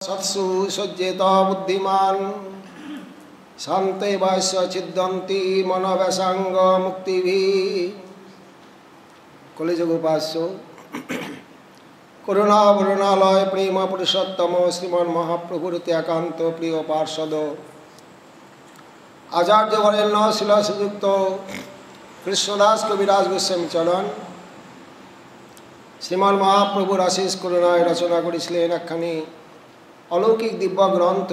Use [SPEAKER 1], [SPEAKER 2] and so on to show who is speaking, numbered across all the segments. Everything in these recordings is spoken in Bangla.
[SPEAKER 1] सत्सु सज्जेत बुद्धिमान शांते वास्य छिद्दन्ति मनोवैसांग मुक्ति भी कलिजुग उपास्य करुणा वरुणालय प्रेम पुरुषोत्तम श्रीमन महाप्रभुर त्याकांत प्रिय पार्षद आचार्य वरेण्य शिला श्रीयुक्त कृष्णदास कविराज गोस्वामी चरण श्रीमन महाप्रभुर आशीष करुणाय रचना करेছিলেন একখানি अलौकिक दिव्य ग्रंथ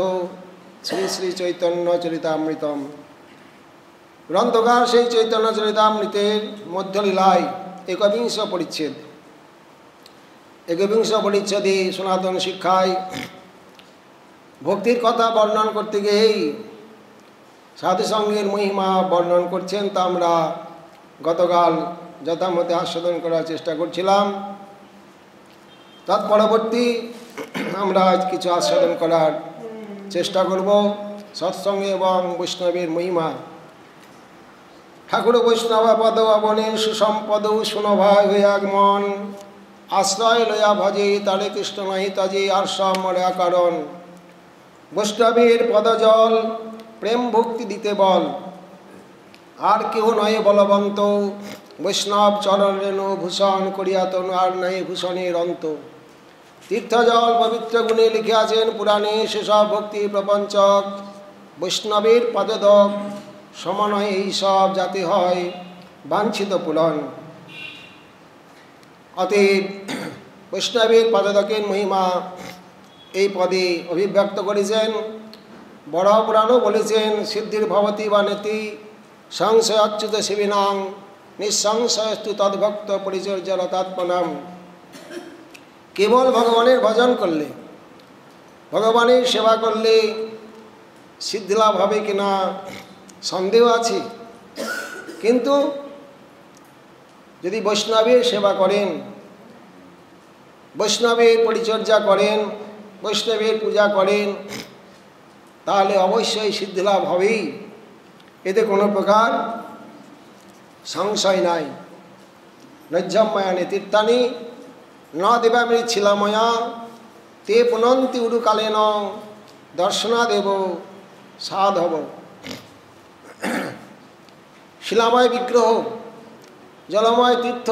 [SPEAKER 1] श्री श्री चैतन्य चरितामृतम ग्रंथकार से चैतन्य चरितामृतेर मध्यलीलाय एकविंश परिच्छेद एकविंश परिच्छेदे सनातन शिक्षाय भक्तिर कथा वर्णन करते गিয়ে साधु संगेर महिमा वर्णन करছেন তা আমরা গতকাল যথামতে আস্বাদন করার চেষ্টা করছিলাম তৎপরবর্তী আমরা আজ কিছু আস্বাদন করার চেষ্টা করব সৎসঙ্গে এবং বৈষ্ণবের মহিমা ঠাকুর বৈষ্ণব পদ অবনের সুসম্পদ সুনভায় হয়ে আগমন আশ্রয় লয়া ভজে তারে কৃষ্ণ নাহি তাজে আর সব মরা কারণ বৈষ্ণবের পদজল প্রেম ভক্তি দিতে বল আর কেহ নয় বলবন্ত বৈষ্ণব চরণ রেণু ভূষণ করিয়া তনু আর নাই ভূষণের অন্ত तीर्थजल पवित्र गुणे लिखे आছেন पुराणे सेसब भक्ति प्रपंचक वैष्णवेर पददक समन्वय এই সব जाते হয় वांछित पूरण अतएव वैष्णवेर पददकेर महिमा এই পদে অভিব্যক্ত করেছেন বড় পুরাণও বলেছেন সিদ্ধির ভবতি বা নেতি সংশয় অচ্যুত শিবিনাং নিঃসংশয়স্তু তদ্ভক্ত পরিচর্যারতাত্মনাম केवल भगवान भजन कर ले भगवान सेवा कर ले सिद्धि लाभ है कि ना सन्देह आछे किन्तु यदि वैष्णवेर सेवा करें वैष्णवेर परिचर्या करें वैष्णवेर पूजा करें ताहले अवश्य सिद्धि लाभ हबेई एते कोनो प्रकार संशय नाई नज्जम्मयानि तीर्थानि न देवामि छिलामया ते पुनन्ति उरुकालेन दर्शनादेव साधव शिलामय विग्रह जलमय तीर्थ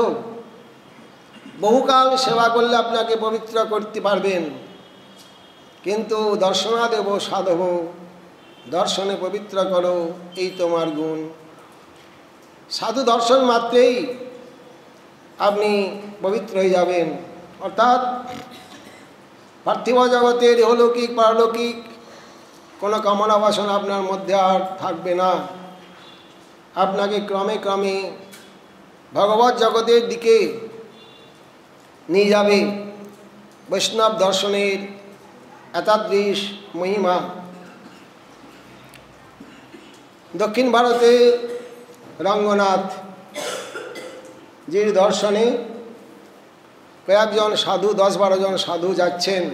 [SPEAKER 1] बहुकाल सेवा करले आपनाके पवित्र करते पारबेन किन्तु दर्शनादेव साधव दर्शने पवित्र करो एई तोमार गुण साधु दर्शन मात्रेई আপনি पवित्र হয়ে যাবেন অর্থাৎ পার্থিব জগতের ইহলৌকিক পারলৌকিক কোনো কামনা বাসনা আপনার মধ্যে আর থাকবে না আপনাকে ক্রমে ক্রমে ভগবত জগতের দিকে নিয়ে যাবে বৈষ্ণব দর্শনের এতাদৃশ মহিমা দক্ষিণ ভারতে রঙ্গনাথ जिर दर्शने कयेकजन साधु 10-12 जन साधु जाच्छेन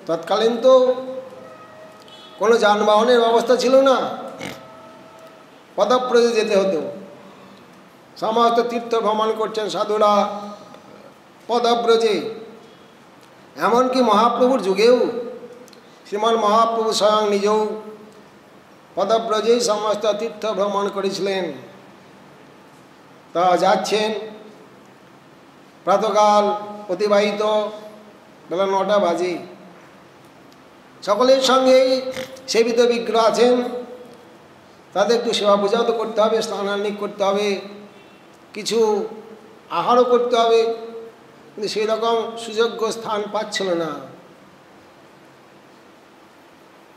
[SPEAKER 1] तत्कालीन तो कोनो जानबाहनेर व्यवस्था छिलो ना पदब्रजे जेते हतो समस्त तीर्थ भ्रमण करछेन साधुरा पदब्रजे एमनकि महाप्रभुर जुगेও श्रीमान महाप्रभु स्वयं निजेও पदब्रजेই समस्त तीर्थ भ्रमण करेছিলেন ता जाच्छेन प्रातःकाल अतिबाहित बेला 9टा बाजे सकलेर संगेई सेवित विग्रह आছেন तादेर एकटु सेवा पूजा तो करते हबे स्नानानि करते हबे किछु आहारও करते हबे किन्तु सेई रकम सुयोग्य स्थान पाच्छिल ना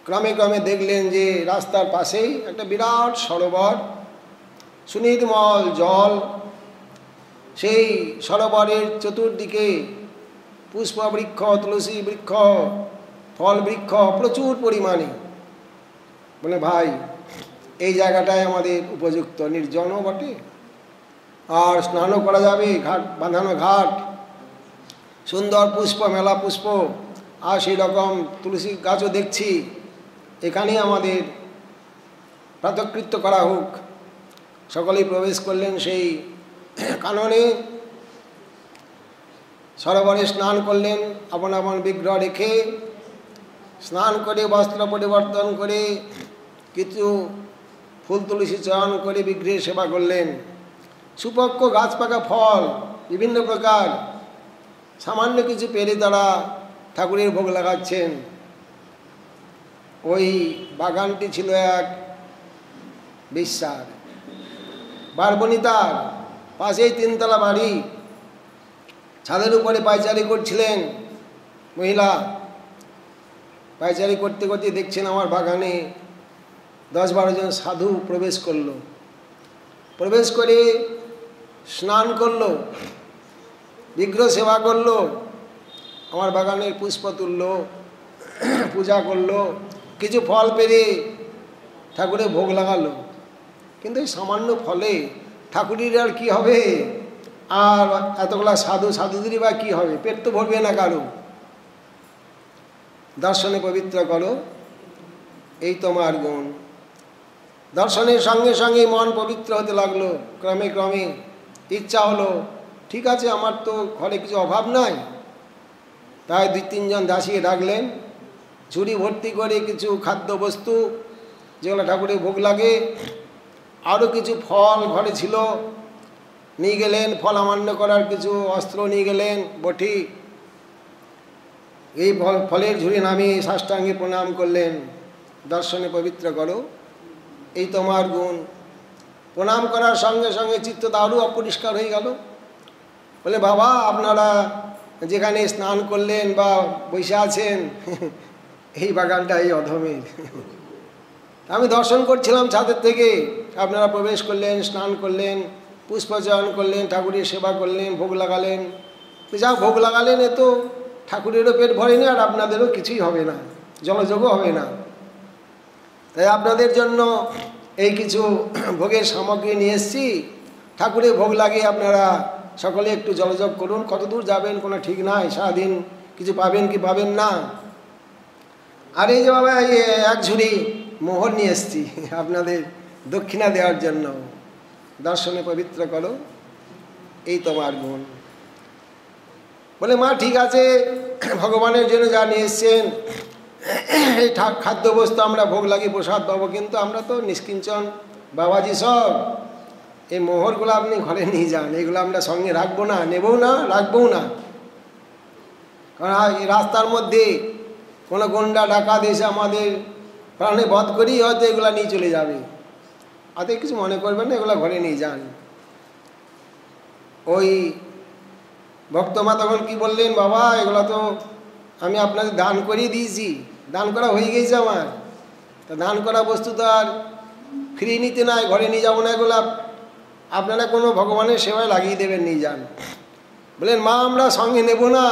[SPEAKER 1] क्रमे क्रमे देखलेन जे रास्तार पाशेई एकटा बिराट सरोवर सुनिर्मल जल से सरोवरेर चतुर्दिके पुष्प वृक्ष तुलसी वृक्ष फल वृक्ष प्रचुर परिमाणे बोले भाई এই জায়গাটাই আমাদের উপযুক্ত निर्जनও বটে और स्नानও করা যাবে घाट बाँधानो घाट सुंदर पुष्प मेला पुष्प और সেই রকম तुलसी गाछও দেখছি এখানেই আমাদের প্রাতঃকৃত্য করা হোক सकलेই प्रवेश करलें सेई कानने सरोवरे स्नान करलें अपन अपन विग्रह रेखे স্নান করে বস্ত্র পরিবর্তন করে কিছু ফুল তুলসী চয়ন করে বিগ্রহের সেবা করলেন। সুপক্ষ গাছ পাকা ফল বিভিন্ন প্রকার সামান্য কিছু পেরে তারা ঠাকুরের ভোগ লাগাচ্ছেন। ওই বাগানটি ছিল এক বিশ্বাস বারবনিতার পাশেই 3 তলা বাড়ি। ছাদের উপরে পায়চারি করছিলেন মহিলা। পায়চারি করতে করতে দেখছেন আমার বাগানে 10-12 জন সাধু প্রবেশ করলো। প্রবেশ করে স্নান করলো, বিগ্রহ সেবা করলো, আমার বাগানের পুষ্প তুললো, পূজা করলো, কিছু ফল পেরে ঠাকুরে ভোগ লাগালো। কিন্তু এই সামান্য ফলে ঠাকুরের আর কি হবে? আর এতগুলা সাধুদেরই বা কী হবে? পেট তো ভরবে না কারো। দর্শনে পবিত্র করো, এই তোমার গুণ। দর্শনের সঙ্গে সঙ্গে মন পবিত্র হতে লাগলো। ক্রমে ক্রমে ইচ্ছা হলো, ঠিক আছে, আমার তো ঘরে কিছু অভাব নাই। তাই 2-3 জন দাসী ডাকলেন, ঝুড়ি ভর্তি করে কিছু খাদ্যবস্তু যেগুলো ঠাকুরের ভোগ লাগে, আরও কিছু ফল ঘরে ছিল নিয়ে গেলেন। ফল অমান্য করার কিছু অস্ত্র নিয়ে গেলেন, বটি। এই ফলের ঝুড়ি নামিয়ে সাষ্টাঙ্গে প্রণাম করলেন। দর্শনে পবিত্র করো, এই তোমার গুণ। প্রণাম করার সঙ্গে সঙ্গে চিত্তটা আরও অপরিষ্কার হয়ে গেল। বলে, বাবা আপনারা যেখানে স্নান করলেন বা বসে আছেন, এই বাগানটা এই অধমের। আমি দর্শন করছিলাম ছাদের থেকে, আপনারা প্রবেশ করলেন, স্নান করলেন, পুষ্পচয়ন করলেন, ঠাকুরের সেবা করলেন, ভোগ লাগালেন। যা ভোগ লাগালেন এ তো ঠাকুরেরও পেট ভরেনি, আর আপনাদেরও কিছুই হবে না, জলযোগও হবে না। তাই আপনাদের জন্য এই কিছু ভোগের সামগ্রী নিয়ে এসেছি। ঠাকুরে ভোগ লাগিয়ে আপনারা সকলে একটু জলযোগ করুন। কত দূর যাবেন কোনো ঠিক নাই, সারাদিন কিছু পাবেন কি পাবেন না। আর এই যে বাবা, এই 1 ঝুড়ি মোহর নিয়ে এসেছি আপনাদের দক্ষিণা দেওয়ার জন্য। দর্শনে পবিত্র করো, এই তোমার গুণ। বলে, মা ঠিক আছে, ভগবানের জন্য যা নিয়ে এসছেন এই খাদ্যবস্তু আমরা ভোগ লাগি, প্রসাদ পাবো, কিন্তু আমরা তো নিষ্কিঞ্চন বাবাজি সব। এই মোহরগুলো আপনি ঘরে নিয়ে যান, এগুলো আমরা সঙ্গে রাখবো না, নেবও না, রাখবও না। কারণ এই রাস্তার মধ্যে কোনো গন্ডা ডাকাত এসে আমাদের প্রাণে বধ করেই হয়তো এগুলো নিয়ে চলে যাবে। অতএব কিছু মনে করবেন না, এগুলো ঘরে নিয়ে যান। ওই ভক্তমা তখন কি বললেন, বাবা এগুলো তো আমি আপনাদের দান করিয়ে দিয়েছি, দান করা হয়ে গেছে আমার। তা দান করা বস্তু তো আর ফিরিয়ে নিতে নাই, ঘরে নিয়ে যাবো না, এগুলো আপনারা কোনো ভগবানের সেবায় লাগিয়ে দেবেন, নিয়ে যান। বলেন, মা আমরা সঙ্গে নেব না,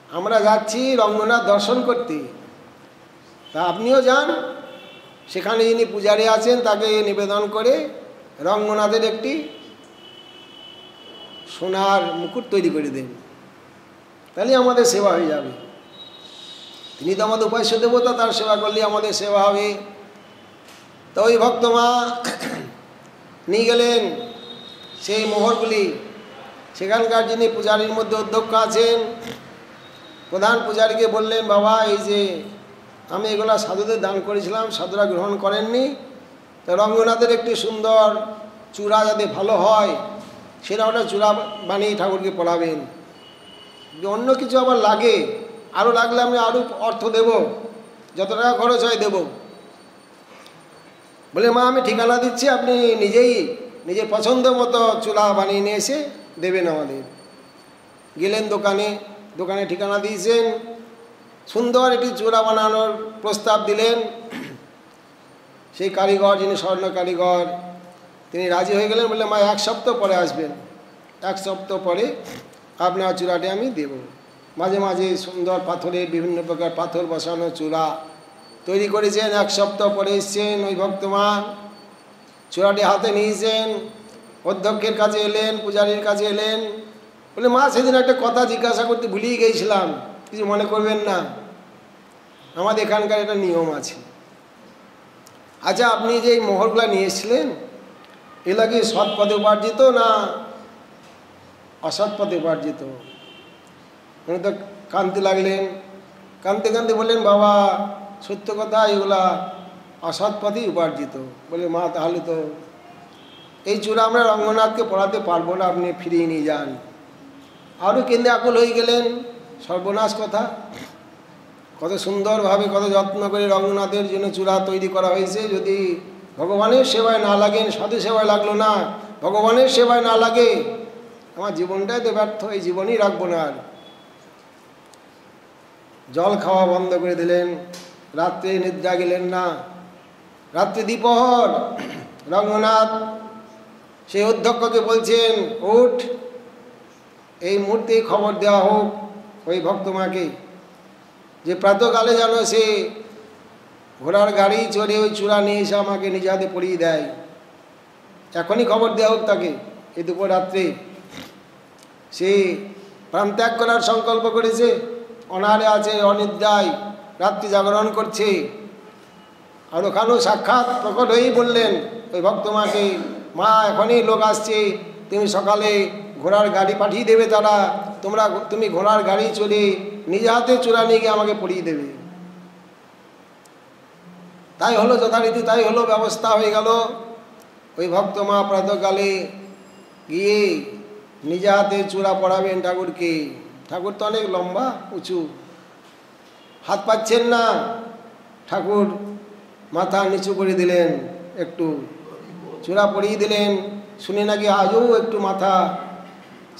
[SPEAKER 1] আমরা যাচ্ছি রঙ্গনাথ দর্শন করতে। তা আপনিও যান, সেখানে যিনি পূজারী আছেন তাকে নিবেদন করে রঙ্গনাথের একটি সোনার মুকুট তৈরি করে দেন, তাহলে আমাদের সেবা হয়ে যাবে। তিনি তো আমাদের উপাস্য দেবতা, তার সেবা করলে আমাদের সেবা হবে। তো ওই ভক্তমা নিয়ে গেলেন সেই মোহরগুলি। সেখানকার যিনি পূজারীর মধ্যে অধ্যক্ষ আছেন, প্রধান পূজারীকে বললেন, বাবা এই যে আমি এগুলা সাধুদের দান করেছিলাম, সাধুরা গ্রহণ করেননি, তো রঙ্গনাথের একটি সুন্দর চূড়া যাতে ভালো হয় সেটা ওটা চূড়া বানিয়ে ঠাকুরকে পড়াবেন। অন্য কিছু আবার লাগে, আরও লাগলে আমি আরও অর্থ দেব, যত টাকা খরচ হয় দেব। বলে, মা আমি ঠিকানা দিচ্ছি, আপনি নিজেই নিজের পছন্দ মতো চূড়া বানিয়ে নিয়ে এসে দেবেন আমাদের। গেলেন দোকানে, দোকানে ঠিকানা দিয়েছেন, সুন্দর একটি চূড়া বানানোর প্রস্তাব দিলেন। সেই কারিগর, যিনি স্বর্ণ কারিগর, তিনি রাজি হয়ে গেলেন। বললেন, মা 1 সপ্তাহ পরে আসবেন, 1 সপ্তাহ পরে আপনার চূড়াটি আমি দেব। মাঝে মাঝে সুন্দর পাথরের বিভিন্ন প্রকার পাথর বসানো চূড়া তৈরি করেছেন। 1 সপ্তাহ পরে এসছেন ওই ভক্তমান, চূড়াটি হাতে নিয়েছেন, অধ্যক্ষের কাছে এলেন, পূজারীর কাছে এলেন। বলে, মা সেদিন একটা কথা জিজ্ঞাসা করতে ভুলিয়ে গিয়েছিলাম, কিছু মনে করবেন না, আমাদের এখানকার একটা নিয়ম আছে। আচ্ছা আপনি যে এই মোহরগুলা নিয়ে এসেছিলেন, এগুলা কি সৎ পথে উপার্জিত না অসৎ পথে উপার্জিত? উনি তো কাঁদতে লাগলেন। কাঁদতে কাঁদতে বললেন, বাবা সত্য কথা, এগুলা অসৎ পথেই উপার্জিত। বলে, মা তাহলে তো এই চূড়া আমরা রঙ্গনাথকে পড়াতে পারবো না, আপনি ফিরিয়ে নিয়ে যান। আরও কেন্দ্রে আকুল হয়ে গেলেন, সর্বনাশ কথা। কত সুন্দরভাবে কত যত্ন করে রঙ্গনাথের জন্য চূড়া তৈরি করা হয়েছে, যদি ভগবানের সেবায় না লাগেন, সাধু সেবায় লাগলো না, ভগবানের সেবায় না লাগে, আমার জীবনটাই তো ব্যর্থ, এই জীবনই রাখবো না। আর জল খাওয়া বন্ধ করে দিলেন, রাত্রে নিদ্রা গেলেন না। রাত্রি দ্বিপ্রহর রঙ্গনাথ সেই অধ্যক্ষকে বলছেন, উঠ, এই মুহূর্তে খবর দেওয়া হোক ওই ভক্তমাকে যে প্রাতকালে যেন সে ঘোড়ার গাড়ি চড়ে ওই চূড়া নিয়ে এসে আমাকে নিজ হাতে পরিয়ে দেয়। এখনই খবর দেওয়া হোক তাকে। এই দুপুর রাত্রে সে প্রাণত্যাগ করার সংকল্প করেছে, অনাহারে আছে, অনিদ্রায় রাত্রি জাগরণ করছে। আর ওখানেও সাক্ষাৎ প্রকট হয়েই বললেন ওই ভক্তমাকে, মা এখনই লোক আসছে, তুমি সকালে ঘোড়ার গাড়ি পাঠিয়ে দেবে, তারা তুমি ঘোড়ার গাড়ি চড়ে নিজ হাতে চূড়া নিয়ে গিয়ে আমাকে পরিয়ে দেবে। তাই হলো, যথারীতি তাই হলো, ব্যবস্থা হয়ে গেল। ওই ভক্তমা প্রাতকালে গিয়ে নিজ হাতে চূড়া পড়াবেন ঠাকুরকে। ঠাকুর তো অনেক লম্বা উঁচু, হাত পাচ্ছেন না। ঠাকুর মাথা নিচু করে দিলেন, একটু চূড়া পরিয়ে দিলেন। শুনে নাকি আজও একটু মাথা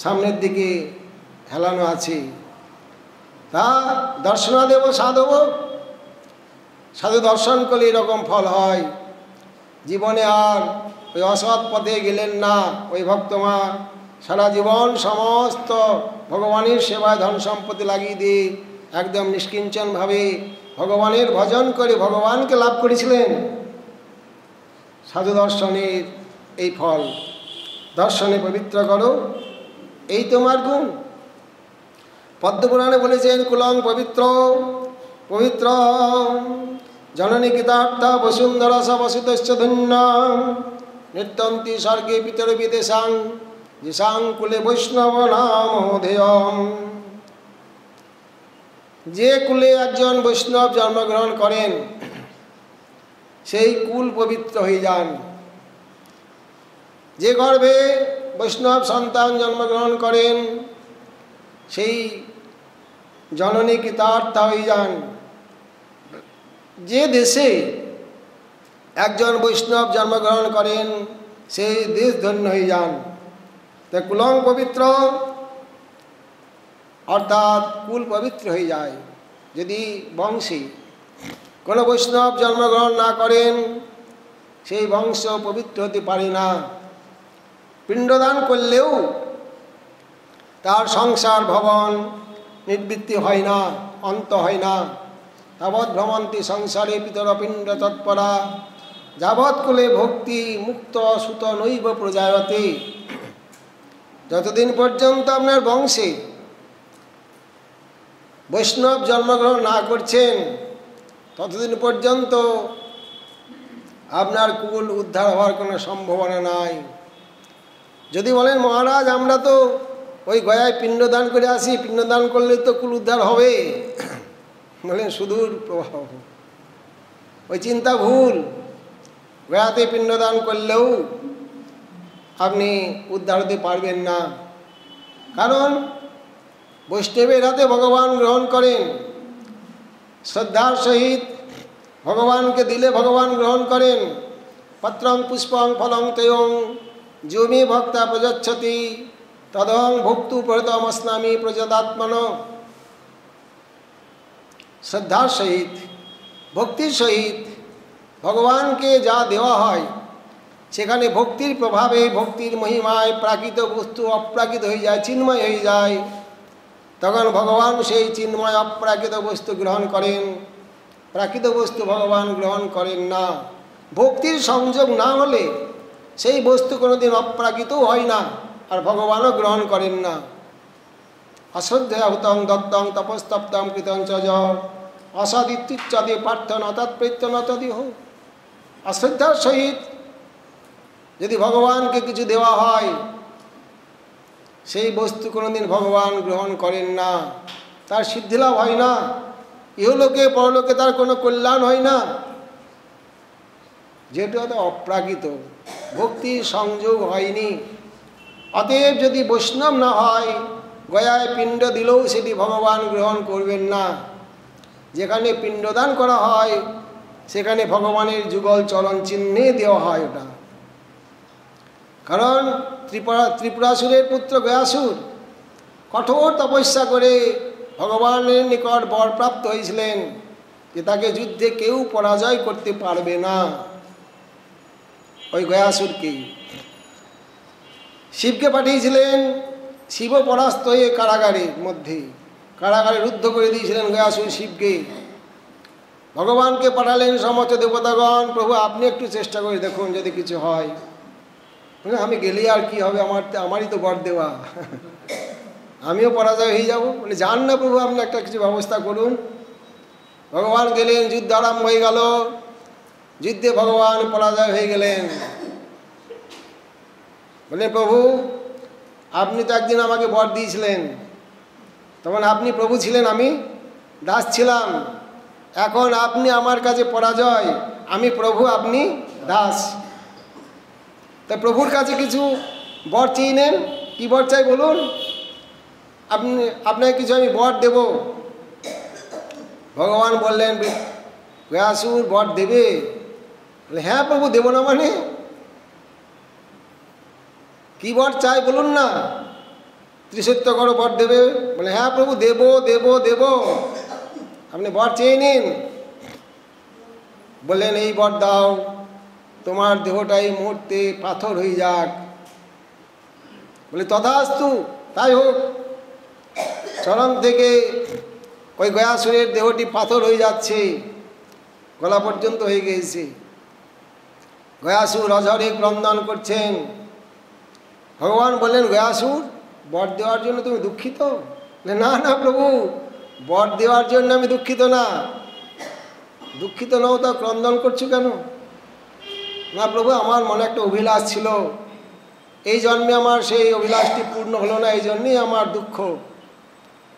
[SPEAKER 1] সামনের দিকে হেলানো আছে। তা দর্শনা দেব সাধব, সাধু দর্শন করলে এরকম ফল হয়। জীবনে আর ওই অসৎ পথে গেলেন না। ওই ভক্তমা সারা জীবন সমস্ত ভগবানের সেবায় ধন সম্পত্তি লাগিয়ে দিয়ে একদম নিষ্কিঞ্চনভাবে ভগবানের ভজন করে ভগবানকে লাভ করেছিলেন। সাধু দর্শনের এই ফল, দর্শনে পবিত্র করো, এই তোমার গুণ। পদ্মপুরাণে বলেছেন, কুলং পবিত্র পবিত্র জননী কৃতার্থ বসুন্ধরা সবসিতশ্চ ধন্য নিত্যন্তি স্বর্গে পিতর বিদেশাং যেসাং কুলে বৈষ্ণব নামধেয়ম। যে কুলে একজন বৈষ্ণব জন্মগ্রহণ করেন সেই কুল পবিত্র হয়ে যান। যে গর্ভে বৈষ্ণব সন্তান জন্মগ্রহণ করেন সেই জননী কৃতার্থা হয়ে যান। যে দেশে একজন বৈষ্ণব জন্মগ্রহণ করেন সেই দেশ ধন্য হয়ে যান। তা কুলং পবিত্র অর্থাৎ কুল পবিত্র হয়ে যায়। যদি বংশে কোনো বৈষ্ণব জন্মগ্রহণ না করেন সেই বংশ পবিত্র হতে পারে না। পিণ্ডদান করলেও তার সংসার ভবন নিবৃত্তি হয় না, অন্ত হয় না। তাবৎ ভ্রমন্তি সংসারে পিতর পিণ্ড তৎপরা যাবৎ কুলে ভক্তি মুক্ত সুত নৈব প্রজায়তে। যতদিন পর্যন্ত আপনার বংশে বৈষ্ণব জন্মগ্রহণ না করছেন ততদিন পর্যন্ত আপনার কুল উদ্ধার হওয়ার কোনো সম্ভাবনা নাই। যদি বলেন মহারাজ আমরা তো ওই গয়ায় পিণ্ডদান করে আসি, পিণ্ডদান করলে তো কুল উদ্ধার হবে, বলেন সুদূর প্রভাব, ওই চিন্তা ভুল। গয়াতে পিণ্ডদান করলেও আপনি উদ্ধার হতে পারবেন না। কারণ বৈষ্ণবের হাতে ভগবান গ্রহণ করেন, শ্রদ্ধার সহিত ভগবানকে দিলে ভগবান গ্রহণ করেন। পত্রং পুষ্পং ফলং তেয়ং যোমি ভক্তা প্রযচ্ছতি তদং ভক্তু প্রহৃতমস্নামি প্রযদাত্মন। শ্রদ্ধার সহিত ভক্তির সহিত ভগবানকে যা দেওয়া হয় সেখানে ভক্তির প্রভাবে ভক্তির মহিমায় প্রাকৃত বস্তু অপ্রাকৃত হয়ে যায়, চিন্ময় হয়ে যায়। তখন ভগবান সেই চিন্ময় অপ্রাকৃত বস্তু গ্রহণ করেন, প্রাকৃত বস্তু ভগবান গ্রহণ করেন না। ভক্তির সংযোগ না হলে সেই বস্তু কোনোদিন অপ্রাকৃতও হয় না আর ভগবানও গ্রহণ করেন না। অশ্রদ্ধয়া হুতং দত্তং তপস্তপ্তং কৃতং চ অসদিত্যুচ্চদে পার্থ ন তৎপ্রেত্য ন তদিহ। অশ্রদ্ধার সহিত যদি ভগবানকে কিছু দেওয়া হয় সেই বস্তু কোনোদিন ভগবান গ্রহণ করেন না, তার সিদ্ধিলাভ হয় না। ইহলোকে পরলোকে তার কোনো কল্যাণ হয় না, যেহেতু অত অপ্রাকৃত, ভক্তি সংযোগ হয়নি। অতএব যদি বৈষ্ণব না হয়, গয়ায় পিণ্ড দিলেও সেটি ভগবান গ্রহণ করবেন না। যেখানে পিণ্ডদান করা হয় সেখানে ভগবানের যুগল চরণ চিহ্নে দেওয়া হয় ওটা। কারণ ত্রিপুরাসুরের পুত্র গয়াসুর কঠোর তপস্যা করে ভগবানের নিকট বরপ্রাপ্ত হয়েছিলেন যে তাকে যুদ্ধে কেউ পরাজয় করতে পারবে না। ওই গয়াসুরকে শিবকে পাঠিয়েছিলেন, শিবও পরাস্ত হয়ে কারাগারে রুদ্ধ করে দিয়েছিলেন গয়াসুর শিবকে। ভগবানকে পাঠালেন সমস্ত দেবতাগণ, প্রভু আপনি একটু চেষ্টা করে দেখুন যদি কিছু হয়। আমি গেলে আর কি হবে, আমারই তো বর দেওয়া, আমিও পরাজয় হয়ে যাব। বলে যান না প্রভু, আপনি একটা কিছু ব্যবস্থা করুন। ভগবান গেলেন, যুদ্ধ আরম্ভ হয়ে গেল। যুদ্ধে ভগবান পরাজয় হয়ে গেলেন। বলে প্রভু আপনি তো একদিন আমাকে বর দিয়েছিলেন, তখন আপনি প্রভু ছিলেন, আমি দাস ছিলাম। এখন আপনি আমার কাছে পরাজয়, আমি প্রভু, আপনি দাস। তাই প্রভুর কাছে কিছু বর চেয়ে নেন। কী বর চাই বলুন, আপনাকে কিছু আমি বর দেব। ভগবান বললেন গয়াসুর বর দেবে? বলে হ্যাঁ প্রভু দেব না মানে, কী বর চাই বলুন না। ত্রিসত্য করো বর দেবে? বলে হ্যাঁ প্রভু দেব দেব দেব, আপনি বর চেয়ে নিন। বললেন এই বর দাও, তোমার দেহটাই মুহূর্তে পাথর হয়ে যাক। বলে তথাস্তু, তাই হোক। চরণ থেকে ওই গয়াসুরের দেহটি পাথর হয়ে যাচ্ছে, গলা পর্যন্ত হয়ে গিয়েছে। গয়াসুর অঝরে ক্রন্দন করছেন। ভগবান বললেন গয়াসুর বর দেওয়ার জন্য তুমি দুঃখিত? না না প্রভু, বর দেওয়ার জন্য আমি দুঃখিত না। দুঃখিত নও তা ক্রন্দন করছো কেন? না প্রভু, আমার মনে একটা অভিলাষ ছিল, এই জন্মে আমার সেই অভিলাষটি পূর্ণ হলো না, এই জন্যই আমার দুঃখ।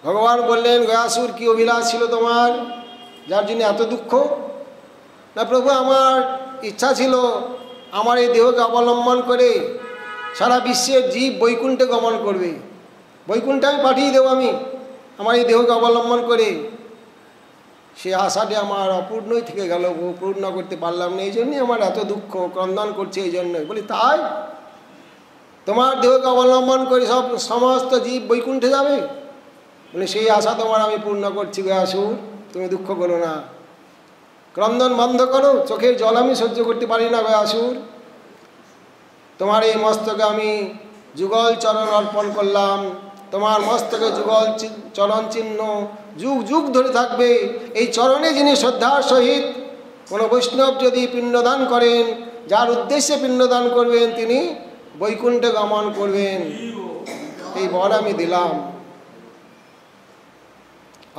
[SPEAKER 1] ভগবান বললেন গয়াসুর কি অভিলাষ ছিল তোমার, যার জন্য এত দুঃখ? না প্রভু, আমার ইচ্ছা ছিল আমার এই দেহকে অবলম্বন করে সারা বিশ্বের জীব বৈকুণ্ঠে গমন করবে, বৈকুণ্ঠে আমি পাঠিয়ে দেবো আমি আমার এই দেহকে অবলম্বন করে। সে আশাটি আমার অপূর্ণই থেকে গেল, পূর্ণ করতে পারলাম না, এই জন্যই আমার এত দুঃখ, ক্রন্দন করছে এই জন্যই। বলি তাই? তোমার দেহকে অবলম্বন করে সমস্ত জীব বৈকুণ্ঠে যাবে? বলে সেই আশা তোমার আমি পূর্ণ করছি গয়াসুর, তুমি দুঃখ করো না, ক্রন্দন বন্ধ করো, চোখের জল আমি সহ্য করতে পারি না গয়াসুর। তোমার এই মস্তকে আমি যুগল চরণ অর্পণ করলাম, তোমার মস্তকে যুগল চরণ চিহ্ন যুগ যুগ ধরে থাকবে। এই চরণে যিনি শ্রদ্ধার সহিত কোনো বৈষ্ণব যদি পিণ্ডদান করেন, যার উদ্দেশ্যে পিণ্ডদান করবেন, তিনি বৈকুণ্ঠে গমন করবেন, এই বর আমি দিলাম।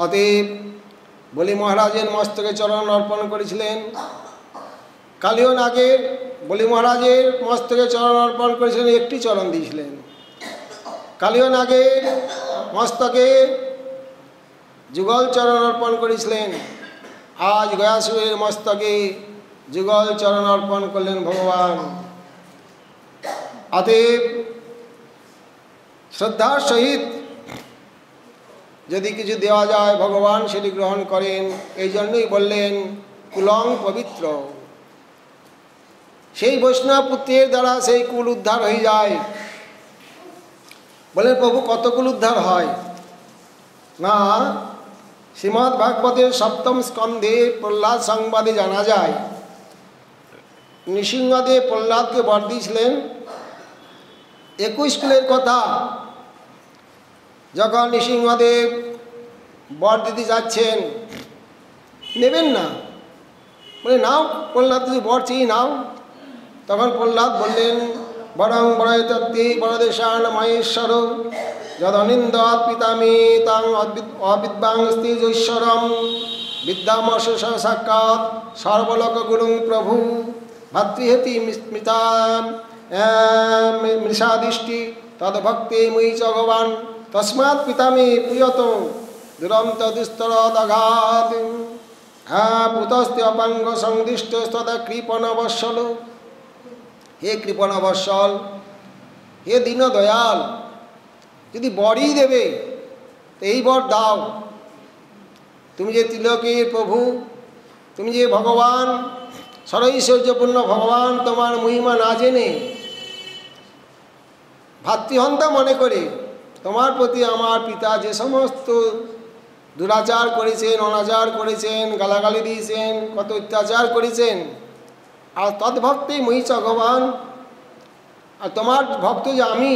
[SPEAKER 1] অতএব বলি মহারাজের মস্তকে চরণ অর্পণ করেছিলেন। কালিও নাগের বলি মহারাজের মস্তকে চরণ অর্পণ করেছিলেন, একটি চরণ দিয়েছিলেন। কালিও নাগের মস্তকে যুগল চরণ অর্পণ করেছিলেন। আজ গয়াসুরের মস্তকে যুগল চরণ অর্পণ করলেন ভগবান। অতএব শ্রদ্ধার সহিত যদি কিছু দেওয়া যায় ভগবান সেটি গ্রহণ করেন। এই জন্যই বললেন কুলং পবিত্র, সেই বৈষ্ণব পুত্রের দ্বারা সেই কুল উদ্ধার হয়ে যায়। বলেন প্রভু কত কুল উদ্ধার হয়? না, শ্রীমদ্ ভাগবতের সপ্তম স্কন্ধে প্রহ্লাদ সংবাদে জানা যায়, নৃসিংহদেব প্রহ্লাদকে বর দিয়েছিলেন 21 কুলের কথা। যখন নৃসিংহদেব বর দিতে যাচ্ছেন, নেবেন না, বলে নাও প্রহ্লাদ, তুমি বর চেয়ে নাও। তখন প্রহ্লাদ বললেন বরং বরয়তত্তে বরদেশান মহেশ্বর যদনিন্দাৎ পিতামে তাং অবিদ্বাংস্তি জৈশ্বরম বিদ্যামশ সাক্ষাৎ সর্বলোক গুরুং প্রভু ভাতৃহেতি স্মৃতাম মৃষাদিষ্টি তদ্ভক্তে মই চ ভগবান তস্মাৎ পিতামে প্রিয়ত দুরন্ত দুস্তর দঘাত হ্যাঁ পুতস্তে অপাঙ্গ সংদিষ্ট তথা কৃপণ বৎসল। হে কৃপণ বৎসল, হে দীন দয়াল, যদি বরই দেবে তো এই বর দাও। তুমি যে তিলকের প্রভু, তুমি যে ভগবান, সরৈশ্বর্যপূর্ণ ভগবান, তোমার মহিমা না জেনে ভাতৃহন্তা মনে করে তোমার প্রতি আমার পিতা যে সমস্ত দুরাচার করেছেন, অনাচার করেছেন, গালাগালি দিয়েছেন, কত অত্যাচার করেছেন, আর তদ্ভক্তেই মহিষ ভগবান, আর তোমার ভক্ত যে আমি,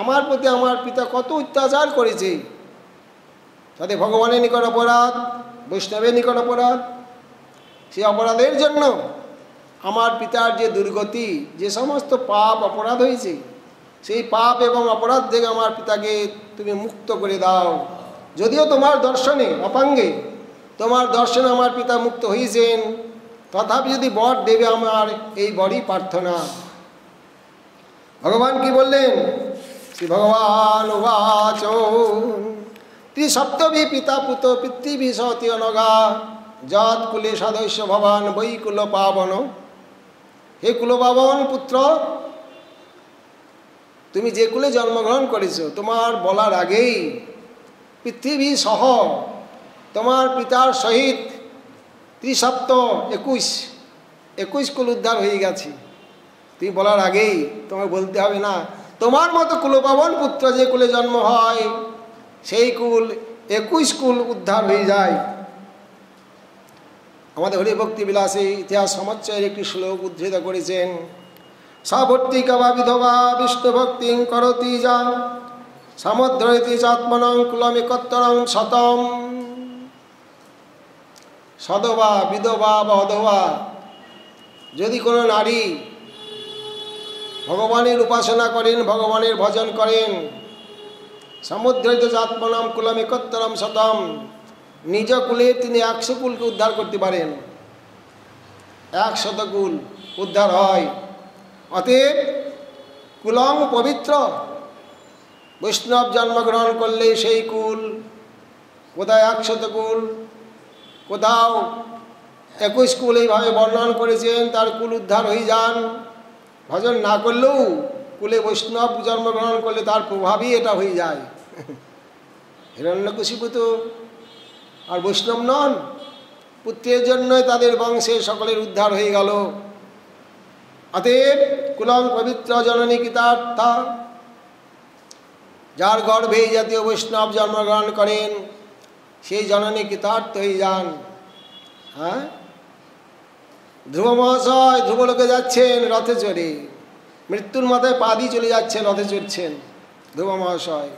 [SPEAKER 1] আমার প্রতি আমার পিতা কত অত্যাচার করেছে, তাতে ভগবানের নিকট অপরাধ, বৈষ্ণবের নিকট অপরাধ। সেই অপরাধের জন্য আমার পিতার যে দুর্গতি, যে সমস্ত পাপ অপরাধ হয়েছে, সেই পাপ এবং অপরাধ থেকে আমার পিতাকে তুমি মুক্ত করে দাও। যদিও তোমার দর্শনে অপাঙ্গে, তোমার দর্শনে আমার পিতা মুক্ত হয়েছেন, তথাপি যদি বর দেবে আমার এই বরই প্রার্থনা। ভগবান কি বললেন? শ্রী ভগবান উবাচ ত্রিসপ্তভি পিতা পুত পিতৃভি সতি অনগা যৎ কুলে সদস্য ভবান বৈ কুল পাবন। হে কুলপাবন পুত্র, তুমি যে কুলে জন্মগ্রহণ করেছো, তোমার বলার আগেই পৃথিবী সহ তোমার পিতার সহিত ত্রিসপ্ত 21 কুল উদ্ধার হয়ে গেছে। তুমি বলার আগেই তোমার বলতে হবে না, তোমার মতো কুলপাবন পুত্র যে কুলে জন্ম হয়, সেই কুল 21 কুল উদ্ধার হয়ে যায়। আমাদের হরিভক্তি বিলাসে ইতিহাস সমচ্চয়ের একটি শ্লোক উদ্ধৃত করেছেন। সাভর্তিকা বা বিধবা বিষ্ণুভক্তি করতি যা সমুদ্রতি চাত্মনং কুলমিকত্তরং শতম। সদবা, বিধবা বা অধবা যদি কোনো নারী ভগবানের উপাসনা করেন, ভগবানের ভজন করেন, সমুদ্রিত চাত্মনম কুলমিকত্তরম শতম, নিজ কুলে তিনি 100 কুলকে উদ্ধার করতে পারেন। 100 কুল উদ্ধার হয়। অতএব কুলং পবিত্র, বৈষ্ণব জন্মগ্রহণ করলে সেই কুল, কোথায় 100 কুল, কোথাও 21 কুল এইভাবে বর্ণন করেছেন, তার কুল উদ্ধার হয়ে যান। ভজন না করলেও কুলে বৈষ্ণব জন্মগ্রহণ করলে তার প্রভাবই এটা হয়ে যায়। হিরণ্যকশিপু তো আর বৈষ্ণব নন, পুত্রের জন্যই তাদের বংশে সকলের উদ্ধার হয়ে গেল। অতএব কুলং পবিত্র জননী কৃতার্থা, যার গর্ভে জাতীয় বৈষ্ণব জন্মগ্রহণ করেন, সেই জননী কৃতার্থ হয়ে যান। হ্যাঁ, ধ্রুব মহাশয় ধ্রুবলোকে যাচ্ছেন রথে চড়ে, মৃত্যুর মাথায় পা দিয়ে চলে যাচ্ছেন, রথে চড়ছেন ধ্রুব মহাশয়।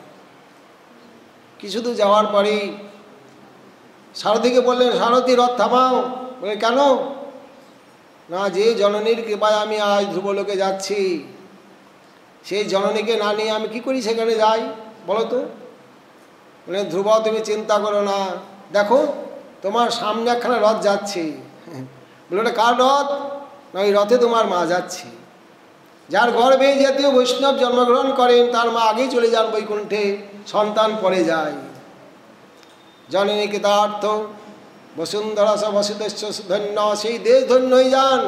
[SPEAKER 1] কিছু দূর যাওয়ার পরেই সারথীকে বললেন, সারথী রথ থামাও। বলে কেন? না, যে জননীর কৃপায় আমি আজ ধ্রুবলোকে যাচ্ছি, সেই জননীকে না নিয়ে আমি কি করি সেখানে যাই বলো তো? বলে ধ্রুব তুমি চিন্তা করো না, দেখো তোমার সামনে একখানা রথ যাচ্ছে। বলে ওটা কার রথ? না, ওই রথে তোমার মা যাচ্ছে। যার গর্ভে জাতীয় বৈষ্ণব জন্মগ্রহণ করেন, তার মা আগেই চলে যান বৈকুণ্ঠে, সন্তান পরে যায়। জননী কৃতার্থ বসুন্ধরা স বসুদেশ্য ধন্য, সেই দেশ ধন্য হয়ে যান,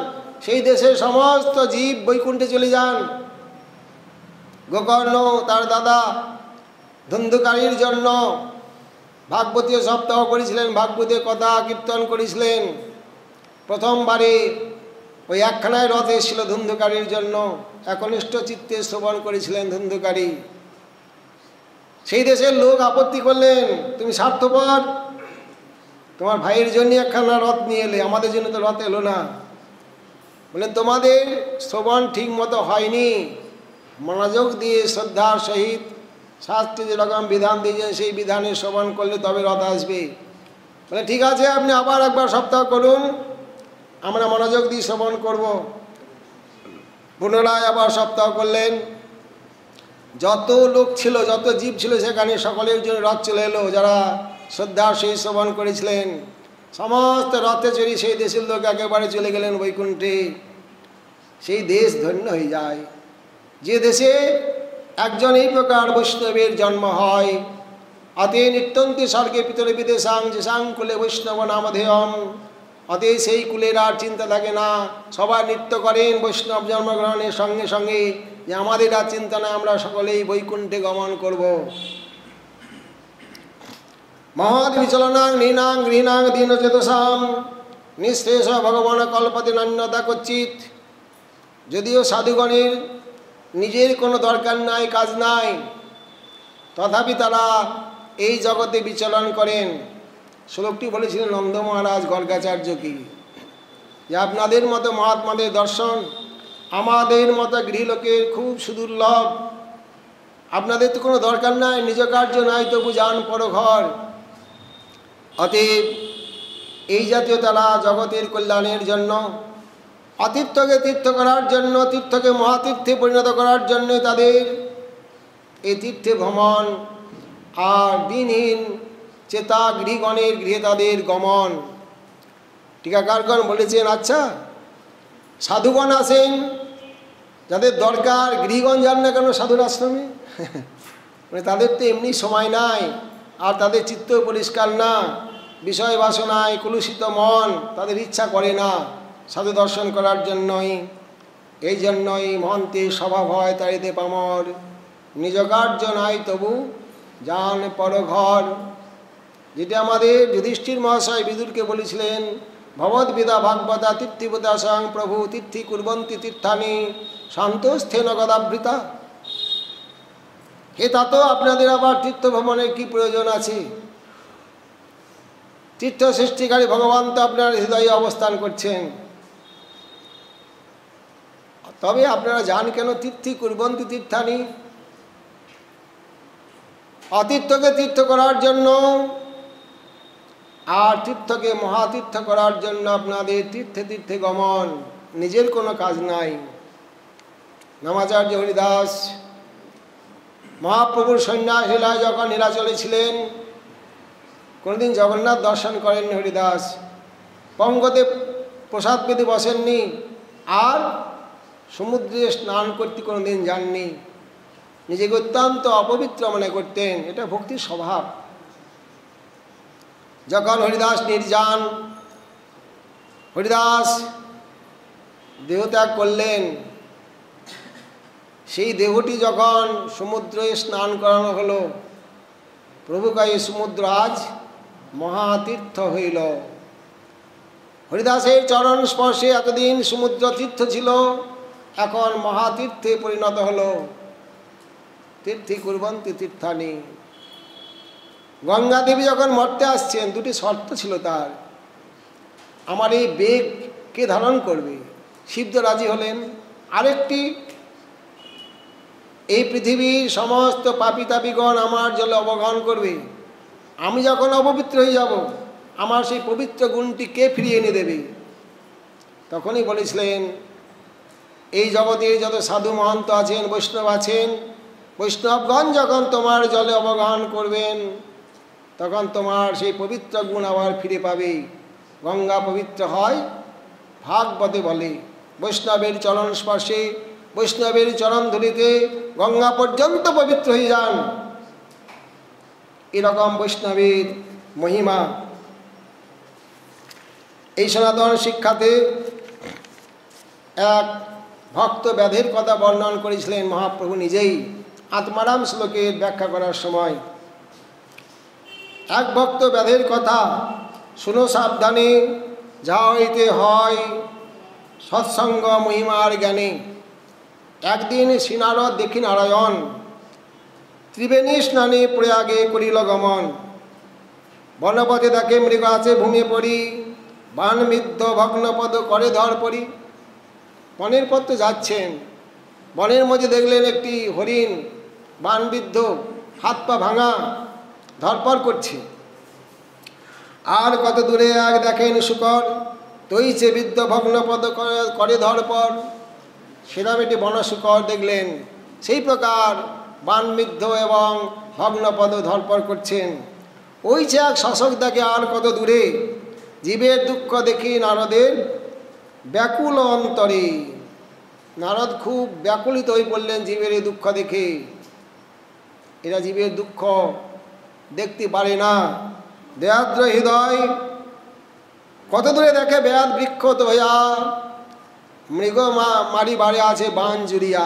[SPEAKER 1] সেই দেশের সমস্ত জীব বৈকুণ্ঠে চলে যান। গোকর্ণ তার দাদা ধুন্ধুকারীর জন্য ভাগবতীয় সপ্তাহ করেছিলেন, ভাগবতীয় কথা কীর্তন করেছিলেন। প্রথমবারে ওই একখানায় রথ এসেছিল ধুন্ধুকারীর জন্য, একনিষ্ঠ চিত্তে শ্রবণ করেছিলেন ধুন্ধুকারী। সেই দেশের লোক আপত্তি করলেন, তুমি স্বার্থপর, তোমার ভাইয়ের জন্য একখানা রথ নিয়ে এলে, আমাদের জন্য তো রথ এলো না। বলে তোমাদের শ্রবণ ঠিক মতো হয়নি, মনোযোগ দিয়ে শ্রদ্ধার সহিত শাস্ত্রে যেরকম বিধান দিয়েছেন সেই বিধানে শ্রবণ করলে তবে রথ আসবে। বলে ঠিক আছে, আপনি আবার একবার সপ্তাহ করুন, আমরা মনোযোগ দিয়ে শ্রবণ করব। পুনরায় আবার সপ্তাহ করলেন। যত লোক ছিল, যত জীব ছিল সেখানে সকলের জন্য রথ চলে এলো, যারা শ্রদ্ধার সহিত শ্রবণ করেছিলেন। সমস্ত রথে চড়ি সেই দেশের লোক একেবারে চলে গেলেন বৈকুণ্ঠে। সেই দেশ ধন্য হয়ে যায়। যে দেশে একজন এই প্রকার বৈষ্ণবের জন্ম হয়, অতে নিত্যন্তি স্বর্গে পিতরে বিদেশাং যেসাং কুলে বৈষ্ণব নামধেয়ম। অতে সেই কুলের আর চিন্তা থাকে না, সবাই নৃত্য করেন বৈষ্ণব জন্মগ্রহণের সঙ্গে সঙ্গে, যে আমাদের আর চিন্তা নয়, আমরা সকলেই বৈকুণ্ঠে গমন করব। মহৎ বিচলনাং নৃণাং গৃহীণাং দীনচেতসাম নিঃশেষ ভগবান কল্পতে নান্যতা কচ্চিত। যদিও সাধুগণের নিজের কোনো দরকার নাই, কাজ নাই, তথাপি তারা এই জগতে বিচরণ করেন। শ্লোকটি বলেছিলেন নন্দ মহারাজ গর্গাচার্যকে, যে আপনাদের মতো মহাত্মাদের দর্শন আমাদের মতো গৃহলোকের খুব সুদুর্লভ। আপনাদের তো কোনো দরকার নাই, নিজ কার্য নাই, তবু যান পরঘর। অতএব এই জাতীয় তারা জগতের কল্যাণের জন্য, অতীর্থকে তীর্থ করার জন্য, তীর্থকে মহাতীর্থে পরিণত করার জন্যই তাদের এই তীর্থে ভ্রমণ, আর দিনহীন চেতা গৃহগণের গৃহে তাদের গমন। টিকাকারগণ বলেছেন, আচ্ছা সাধুগণ আসেন, যাদের দরকার, গৃহগণ যান না কেন সাধুর আশ্রমে? মানে তাদের তো এমনি সময় নাই, আর তাদের চিত্ত পরিষ্কার না, বিষয় বাসনায় কলুষিত মন, তাদের ইচ্ছা করে না সাধু দর্শন করার জন্যই। এই জন্যই মহন্তের স্বভাব হয় তাড়িতে পামর, নিজ কার্য নাই তবু যান পরঘর। যেটা আমাদের যুধিষ্ঠির মহাশয় বিদুরকে বলেছিলেন, ভগবদ্বিদা ভাগবতা তীর্থিবতা স্বয়ং প্রভু তীর্থি কুর্বন্তি তীর্থানি শান্তস্থেন গদাবৃতা। হে তা তো আপনাদের আবার তীর্থ ভ্রমণের কি প্রয়োজন আছে? তীর্থ সৃষ্টিকারী ভগবান তো আপনার হৃদয়ে অবস্থান করছেন, তবে আপনারা যান কেন তীর্থি কুর্বন্তি তীর্থানি? অতীর্থকে তীর্থ করার জন্য, আর তীর্থকে মহাতীর্থ করার জন্য আপনাদের তীর্থে তীর্থে গমন, নিজের কোনো কাজ নাই। নামাচার্য হরিদাস মহাপ্রভুর সন্ন্যাস লীলায় যখন নীলাচলে ছিলেন, কোনোদিন জগন্নাথ দর্শন করেননি হরিদাস, পঙ্গতে প্রসাদ পেতে বসেননি, আর সমুদ্রে স্নান করতে কোনোদিন যাননি। নিজেকে অত্যন্ত অপবিত্র মনে করতেন, এটা ভক্তির স্বভাব। যখন হরিদাস নির্জান, হরিদাস দেহত্যাগ করলেন, সেই দেহটি যখন সমুদ্রে স্নান করানো হলো, প্রভুকায় সমুদ্র আজ মহাতীর্থ হইল। হরিদাসের চরণ স্পর্শে এতদিন সমুদ্র তীর্থ ছিল, এখন মহাতীর্থে পরিণত হলো। তীর্থি কুর্বন্তি তীর্থানি। গঙ্গা দেবী যখন মরতে আসছেন, দুটি শর্ত ছিল তার, আমার এই বেগকে ধারণ করবে, শিব রাজি হলেন। আরেকটি, এই পৃথিবীর সমস্ত পাপী তাপীগণ আমার জলে অবগাহন করবে, আমি যখন অপবিত্র হয়ে যাব, আমার সেই পবিত্র গুণটি কে ফিরিয়ে এনে দেবে? তখনই বলেছিলেন, এই জগতে যত সাধু মহন্ত আছেন, বৈষ্ণব আছেন, বৈষ্ণবগণ যখন তোমার জলে অবগাহন করবেন, তখন তোমার সেই পবিত্র গুণ আবার ফিরে পাবে। গঙ্গা পবিত্র হয়, ভাগবতে বলে, বৈষ্ণবের চরণ স্পর্শে, বৈষ্ণবের চরণ ধুলিতে গঙ্গা পর্যন্ত পবিত্র হয়ে যান। এরকম বৈষ্ণবের মহিমা। এই সনাতন শিক্ষাতে এক ভক্ত ব্যাধের কথা বর্ণন করেছিলেন মহাপ্রভু নিজেই আত্মারাম শ্লোকের ব্যাখ্যা করার সময়। এক ভক্ত ব্যাধের কথা, শুনো সাবধানে, যা হইতে হয় সৎসঙ্গ মহিমার জ্ঞানে। একদিন শ্রীনারদ দেখি নারায়ণ, ত্রিবেণী স্নানে প্রয়াগে করিল গমন। বনপথে দেখে মৃগ আছে ভূমি পড়ি, বান মিদ্ধ ভগ্নপদ করে ধর পড়ি। বনের পথে যাচ্ছেন, বনের মধ্যে দেখলেন একটি হরিণ বানবিদ্ধ, হাত পা ভাঙা, ধরপড় করছে। আর কত দূরে এক দেখেন শুকর, তৈছে বিদ্ধ ভগ্নপদ করে ধরপড়। সেরকম একটি বনশুকর দেখলেন, সেই প্রকার বানবিদ্ধ এবং ভগ্নপদ ধরপড় করছেন। ওই যে এক শাসক দেখে আর কত দূরে, জীবের দুঃখ দেখি নারদের ব্যাকুল অন্তরে। নারদ খুব ব্যাকুলিত হয়ে পড়লেন জীবের এই দুঃখ দেখে। এরা জীবের দুঃখ দেখতে পারে না। দেয়াদ্র হৃদয় কত দূরে দেখে বেয়াত বৃক্ষত হইয়া, মৃগ মারি বাড়ে আছে বান জুড়িয়া,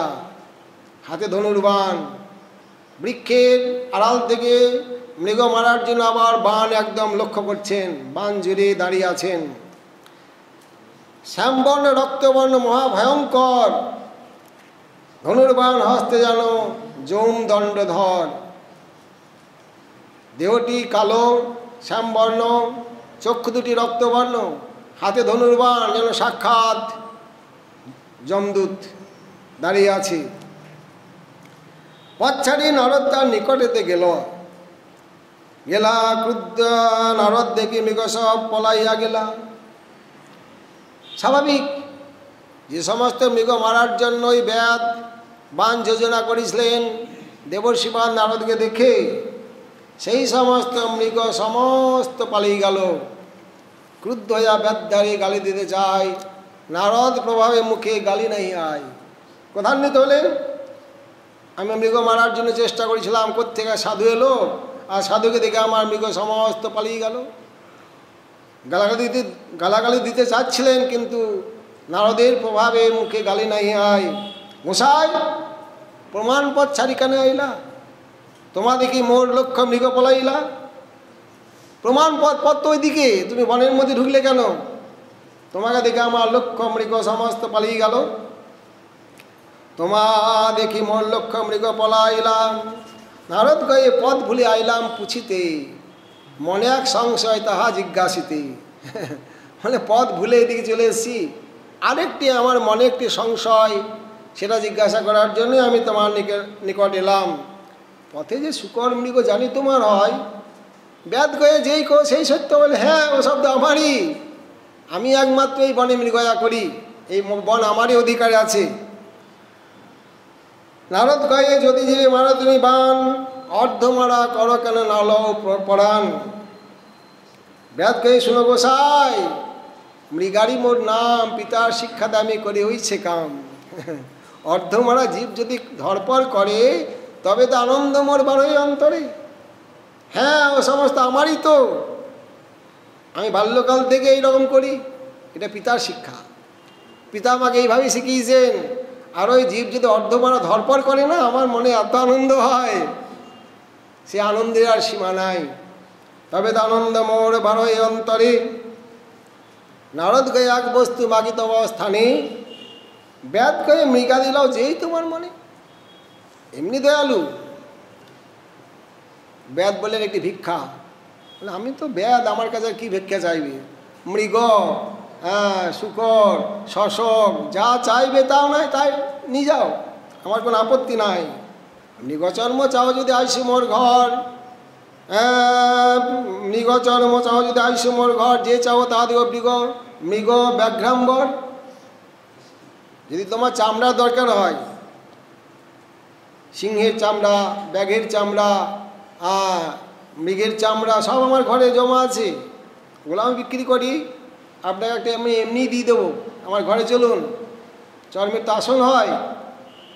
[SPEAKER 1] হাতে ধনুর্বাণ। বৃক্ষের আড়াল থেকে মৃগ মারার জন্য আবার বান একদম লক্ষ্য করছেন, বান জুড়ে দাঁড়িয়ে আছেন। শ্যামবর্ণ রক্তবর্ণ মহাভয়ঙ্কর, ধনুর্বাণ হস্তে যেন যৌন দণ্ডধর। দেহটি কালো শ্যামবর্ণ, চক্ষু দুটি রক্তবর্ণ, হাতে ধনুর্বাণ, যেন সাক্ষাৎ যমদূত দাঁড়িয়ে আছে। পথ ছাড়ি নারদ তার নিকটেতে গেলা, ক্রুদ্ধ নারদ দেখি মৃগ সব পলাইয়া গেলা। স্বাভাবিক, যে সমস্ত মৃগ মারার জন্যই ব্যাদ বান যোজনা করেছিলেন দেবর্ষিবান নারদকে দেখে, সেই সমস্ত মৃগ সমস্ত পালিয়ে গেল। ক্রুদ্ধ হইয়া ব্যাধারে গালি দিতে চায়, নারদ প্রভাবে মুখে গালি নাই আয়। ক্রধান্বিত হলেন, আমি মৃগ মারার জন্য চেষ্টা করেছিলাম, কোত্থেকে সাধু এলো, আর সাধুকে দেখে আমার মৃগ সমস্ত পালিয়ে গেল। গালাগালি দিতে চাচ্ছিলেন, কিন্তু নারদের প্রভাবে মুখে গালি নাই আয়। গোসাই, প্রমাণপদ ছাড়ি কেন আইলা? তোমা দেখি মোর লক্ষ্য মৃগ পলাইলা। প্রমাণপদ পথ তো ওইদিকে, তুমি বনের মধ্যে ঢুকলে কেন? তোমাকে দেখে আমার লক্ষ্য মৃগ সমস্ত পালিয়ে গেল। তোমা দেখি মোর লক্ষ্য মৃগ পলাইলাম। নারদ কয়ে পথ ভুলে আইলাম পুছিতে, মনে এক সংশয় তাহা জিজ্ঞাসিতে। মানে পথ ভুলে এদিকে চলে এসেছি, আরেকটি আমার মনে একটি সংশয়, সেটা জিজ্ঞাসা করার জন্য আমি তোমার নিকট এলাম। পথে যে শুকর মৃগ জানি তোমার হয়, ব্যাদ কয়ে যেই কো সেই সত্য বলে, হ্যাঁ ও শব্দ আমারই, আমি একমাত্র এই বনে মৃগয়া করি, এই বন আমারই অধিকারে আছে। নারদ কয়ে যদি যে মারো তুমি বান, অর্ধ মারা করো কেন নাল পরাণ। ব্যাদ কয়ে শুনো গোসাই, মৃগারি মোর নাম, পিতার শিক্ষা দামি করে হইছে কাম। অর্ধ মারা জীব যদি ধরপর করে, তবে তো আনন্দ মোর বারোই অন্তরে। হ্যাঁ ও সমস্ত আমারই তো, আমি বাল্যকাল থেকে এইরকম করি, এটা পিতার শিক্ষা। পিতা আমাকে এইভাবেই শিখিয়েছেন। আর ওই জীব যদি অর্ধমারা ধরপর করে না, আমার মনে এত আনন্দ হয়, সে আনন্দের আর সীমা নাই। তবে তো আনন্দ মোর বারোই অন্তরে। নারদ গয়ে এক বস্তু মাগি তব স্থানে, ব্যাদ গয়ে মৃগা দিলাও যেই তোমার মনে। এমনি দয়ালু। ব্যাদ বললেন একটি ভিক্ষা। আমি তো ব্যাদ, আমার কাছে কি ভিক্ষা চাইবে? মৃগ, হ্যাঁ শুকর, শশক, যা চাইবে তাও নাই, তাই নিয়ে যাও, আমার কোনো আপত্তি নাই। মৃগচর্ম চাও যদি আইসু মোর ঘর, মৃগচর্ম চাও যদি আইসু মোর ঘর, যে চাও তা দিব মৃগ ব্যাঘ্রাম্বর। যদি তোমার চামড়ার দরকার হয়, সিংহের চামড়া, ব্যাঘের চামড়া, মৃগের চামড়া সব আমার ঘরে জমা আছে, ওগুলো আমি বিক্রি করি, আপনাকে একটা আমি এমনি দিয়ে দেবো, আমার ঘরে চলুন। চর্মের তো আসন হয়,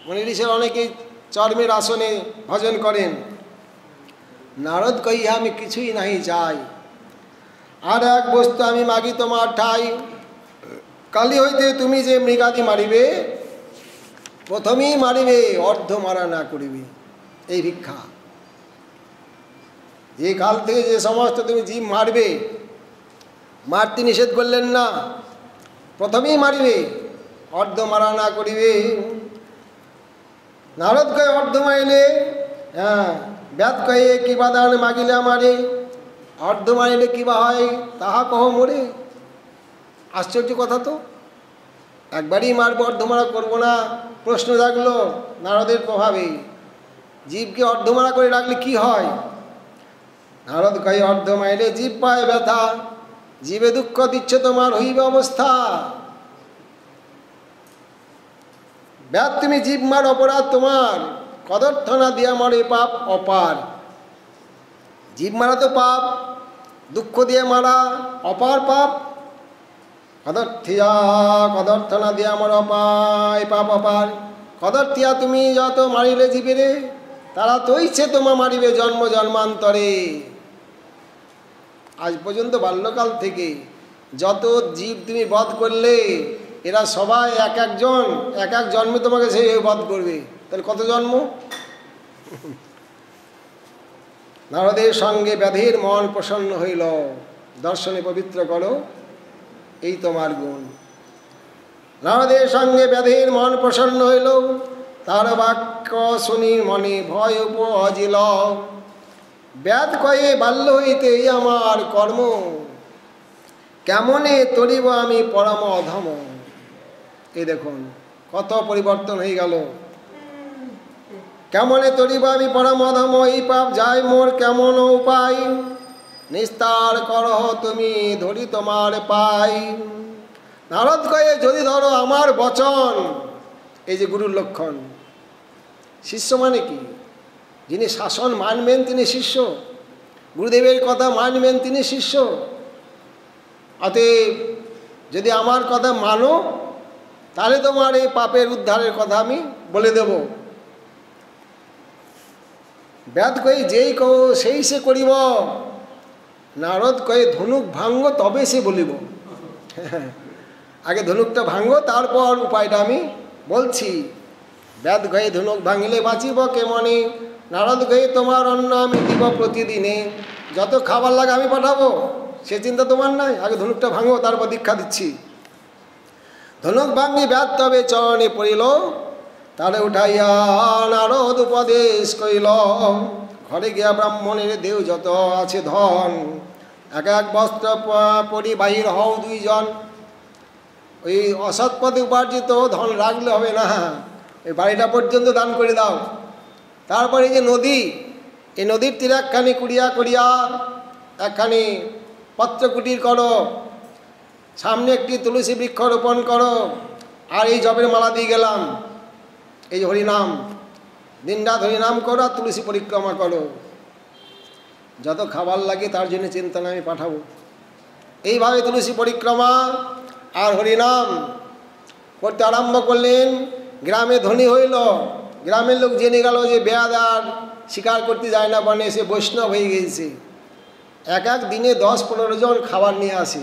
[SPEAKER 1] মনিঋষির অনেকেই চর্মের আসনে ভজন করেন। নারদ কহিয়া আমি কিছুই নাহি চাই, আর এক বস্তু আমি মাগি তোমার ঠাই। কালি হইতে তুমি যে মৃগাদি মারিবে, প্রথমেই মারিবে, অর্ধ মারা না করিবে, এই ভিক্ষা। যে কাল থেকে যে সমস্ত তুমি জীব মারবে, মারতে নিষেধ করলেন না, প্রথমেই মারিবে, অর্ধ মারা না করিবে। নারদ কয়ে অর্ধ মারিলে, হ্যাঁ ব্যাদ কয়ে কি বা দান মাগিলে আমারে, অর্ধ মারিলে কিবা হয় তাহা কহ মোরে। আশ্চর্য কথা তো, একবারই মারবো, অর্ধমারা করবো না, প্রশ্ন জাগলো নারদের প্রভাবে। জীবকে অর্ধমারা করে রাখলে কি হয়? নারদ কয়ে অর্ধ মাইলে জীব পায় ব্যথা, জীবে দুঃখ দিচ্ছে তোমার হইবে অবস্থা। ব্যাদ তুমি জীব মার অপরাধ তোমার, কদর্থনা দিয়া মারে পাপ অপার। জীব মারা তো পাপ, দুঃখ দিয়ে মারা অপার পাপ। কদর্থনা দিয়া মার অপায় পাপ অপার। কদর্থিয়া তুমি যত মারিলে জীবেরে, তারা তো ইচ্ছে তোমা মারিবে জন্ম জন্মান্তরে। আজ পর্যন্ত বাল্যকাল থেকে যত জীব তুমি বধ করলে, এরা সবাই এক একজন এক এক জন্মে তোমাকে সেই বধ করবে। তাহলে কত জন্ম? নারদের সঙ্গে ব্যাধির মন প্রসন্ন হইল, দর্শনে পবিত্র করো এই তোমার গুণ। নারদের সঙ্গে ব্যাধির মন প্রসন্ন হইল, তার বাক্য শুনি মনে ভয় উপজিল। ব্যাধ কয়ে বাল্য হইতে আমার কর্ম, কেমনে তরিব আমি পরম অধম। এই দেখুন কত পরিবর্তন হয়ে গেল। কেমনে তরিব আমি পরম অধম, এই পাপ যায় মোর কেমন উপায়। নিস্তার করহ তুমি ধরি তোমার পাই। নারদ কয়ে যদি ধরো আমার বচন। এই যে গুরুর লক্ষণ। শিষ্য মানে কি? যিনি শাসন মানবেন তিনি শিষ্য, গুরুদেবের কথা মানবেন তিনি শিষ্য। অতএব যদি আমার কথা মানো তাহলে তোমার এই পাপের উদ্ধারের কথা আমি বলে দেব। ব্যাধ কই যেই কও সেই সে করিব, নারদ কয়ে ধনুক ভাঙ্গ তবে সে বলিব। আগে ধনুকটা ভাঙ্গ তারপর উপায়টা আমি বলছি। ব্যাধ গয়ে ধনুক ভাঙিলে বাঁচিব কেমনে, নারদ গয়ে তোমার অন্ন আমি দিব প্রতিদিনে। যত খাবার লাগে আমি পাঠাবো, সে চিন্তা তোমার নাই। আগে ধনুকটা ভাঙো তারপর দীক্ষা দিচ্ছি। ধনুক ভাঙি ব্যাধ তবে চরণে পড়িল, তারে উঠাইয়া নারদ উপদেশ করিল। ঘরে গিয়া ব্রাহ্মণের দেও যত আছে ধন, এক এক বস্ত্র পরি বাহির হও দুইজন। ওই অসৎ পথে উপার্জিত ধন রাখলে হবে না, ওই বাড়িটা পর্যন্ত দান করে দাও। তারপরে এই যে নদী, এই নদীর তীরে একখানি কুড়িয়া করিয়া একখানি পত্রকুটির করো, সামনে একটি তুলসী বৃক্ষ রোপণ করো, আর এই জপের মালা দিয়ে গেলাম। এই যে হরিনাম, দিনরাত হরিনাম করো আর তুলসী পরিক্রমা করো। যত খাবার লাগে তার জন্য চিন্তা না, আমি পাঠাবো। এইভাবে তুলসী পরিক্রমা আর হরিনাম করতে আরম্ভ করলেন। গ্রামে ধনী হইল, গ্রামের লোক জেনে গেল যে বেয়াদ আর শিকার করতে যায় না, বনে সে বৈষ্ণব হয়ে গেছে। এক এক দিনে 10-15 জন খাবার নিয়ে আসে।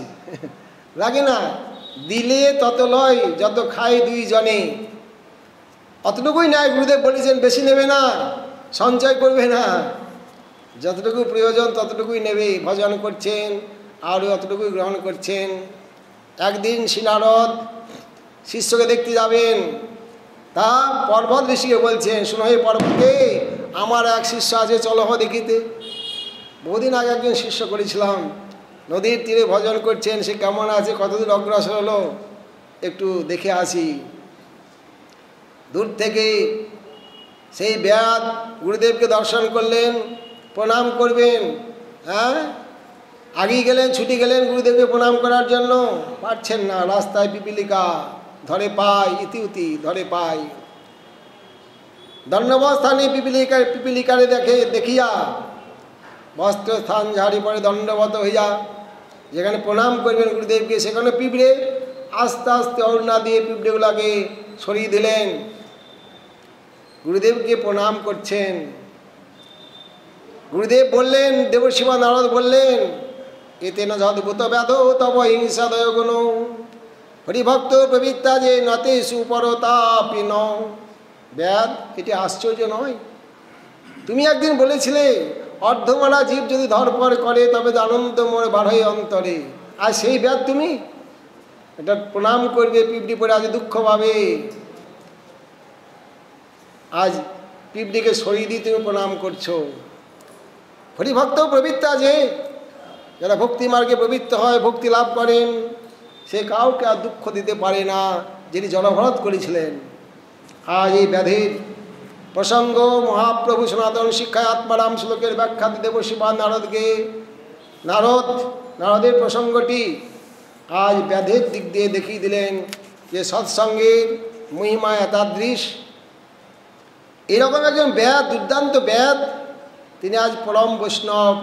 [SPEAKER 1] লাগে না? দিলে তত লয়, যত খায় 2 জনে অতটুকুই নেয়। গুরুদেব বলেছেন বেশি নেবে না, সঞ্চয় করবে না, যতটুকু প্রয়োজন ততটুকুই নেবে। ভজন করছেন আর অতটুকুই গ্রহণ করছেন। একদিন শ্রী নারদ শিষ্যকে দেখতে যাবেন, তা পর্বত ঋষিকে বলছেন, শোনো এই পর্বতে আমার এক শিষ্য আছে, চলো দেখিতে। বহুদিন আগে একজন শিষ্য করেছিলাম, নদীর তীরে ভজন করছেন, সে কেমন আছে, কতদূর অগ্রসর হলো একটু দেখে আসি। দূর থেকে সেই ব্যাধ গুরুদেবকে দর্শন করলেন, প্রণাম করবেন। হ্যাঁ, আগেই গেলেন, ছুটি গেলেন গুরুদেবকে প্রণাম করার জন্য, পারছেন না। রাস্তায় পিপিলিকা ধরে পায়, ইতিউতি ধরে পায়। দণ্ডবত স্থানে পিপিলিকারে দেখিয়া বস্ত্র স্থান ঝাড়ি পরে দণ্ডবত হইয়া যেখানে প্রণাম করবেন গুরুদেবকে, সেখানে পিঁপড়ে আস্তে আস্তে অরুণা দিয়ে পিঁপড়েগুলাকে সরিয়ে দিলেন। গুরুদেবকে প্রণাম করছেন। গুরুদেব বললেন, দেবশিবা নারদ বললেন, এতে না যদ্ভূত ব্যাধ তব হিংসাদয় গুণ, হরিভক্ত প্রবৃত্তা যে নতে সুপরতাপিন। ব্যাধ, এটি আশ্চর্য নয়? তুমি একদিন বলেছিলে অর্ধমারা জীব যদি ধরপড় করে তবে আনন্দ মোর বাড়ই অন্তরে। আর সেই ব্যাধ তুমি এটা প্রণাম করবে, পিঁপড়ি পরে আজ দুঃখ পাবে। আজ পিঁপড়িকে সরিয়ে দিয়ে তুমি প্রণাম করছো। হরিভক্ত প্রবৃত্তা যে, যারা ভক্তি মার্গে প্রবৃত্ত হয়, ভক্তি লাভ করেন, সে কাউকে আর দুঃখ দিতে পারে না, যিনি জলভরত করেছিলেন। আজ এই ব্যাধির প্রসঙ্গ মহাপ্রভু সনাতন শিক্ষায় আত্মারাম শ্লোকের ব্যাখ্যা দেবশিবা নারদকে, নারদের প্রসঙ্গটি আজ ব্যাধের দিক দিয়ে দেখিয়ে দিলেন যে সৎসঙ্গের মহিমা এতাদৃশ। এরকম একজন ব্যাধ, দুর্দান্ত ব্যাধ, তিনি আজ পরম বৈষ্ণব,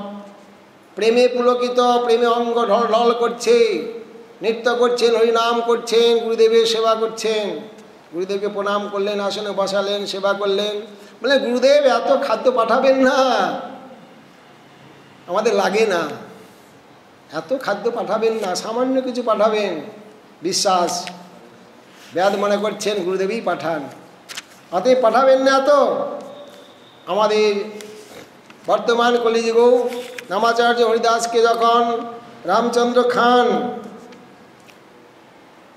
[SPEAKER 1] প্রেমে পুলকিত, প্রেমে অঙ্গ ঢল করছে, নৃত্য করছেন, হরিনাম করছেন, গুরুদেবের সেবা করছেন। গুরুদেবকে প্রণাম করলেন, আসনে বসালেন, সেবা করলেন। বলে গুরুদেব এত খাদ্য পাঠাবেন না, আমাদের লাগে না, এত খাদ্য পাঠাবেন না, সামান্য কিছু পাঠাবেন। বিশ্বাস ব্যাদ মনে করছেন গুরুদেবই পাঠান, অতএব পাঠাবেন না এত। আমাদের বর্তমান কলিযুগেও নামাচার্য হরিদাসকে যখন রামচন্দ্র খান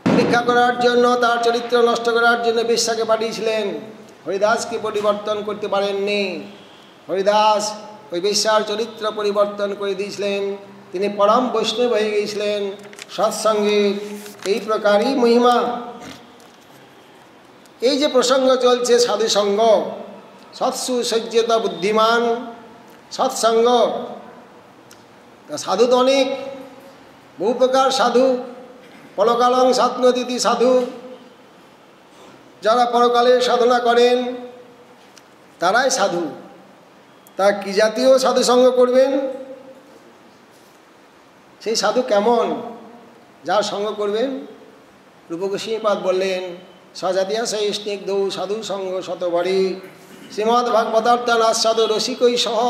[SPEAKER 1] পরীক্ষা করার জন্য, তার চরিত্র নষ্ট করার জন্য বেশ্যাকে পাঠিয়েছিলেন, হরিদাসকে পরিবর্তন করতে পারেননি। হরিদাস ওই বেশ্যার চরিত্র পরিবর্তন করে দিয়েছিলেন, তিনি পরম বৈষ্ণব হয়ে গিয়েছিলেন। সৎসঙ্গের এই প্রকারই মহিমা। এই যে প্রসঙ্গ চলছে সাধুসঙ্গ, সৎসু সজ্জিত বুদ্ধিমান সৎসঙ্গ, সাধু তো অনেক, বহু প্রকার সাধু। পরকালং সাধনতিথি সাধু, যারা পরকালে সাধনা করেন তারাই সাধু। তা কি জাতীয় সাধুসঙ্গ করবেন? সেই সাধু কেমন, যার সঙ্গ করবেন? রূপ গোস্বামীপাদ বললেন, স্বজাতীয় সেই স্নিগ্ধ সাধু সঙ্গ শতবারী শ্রীমদ্ ভাগবতার্থ সাধু রসিকই সহ।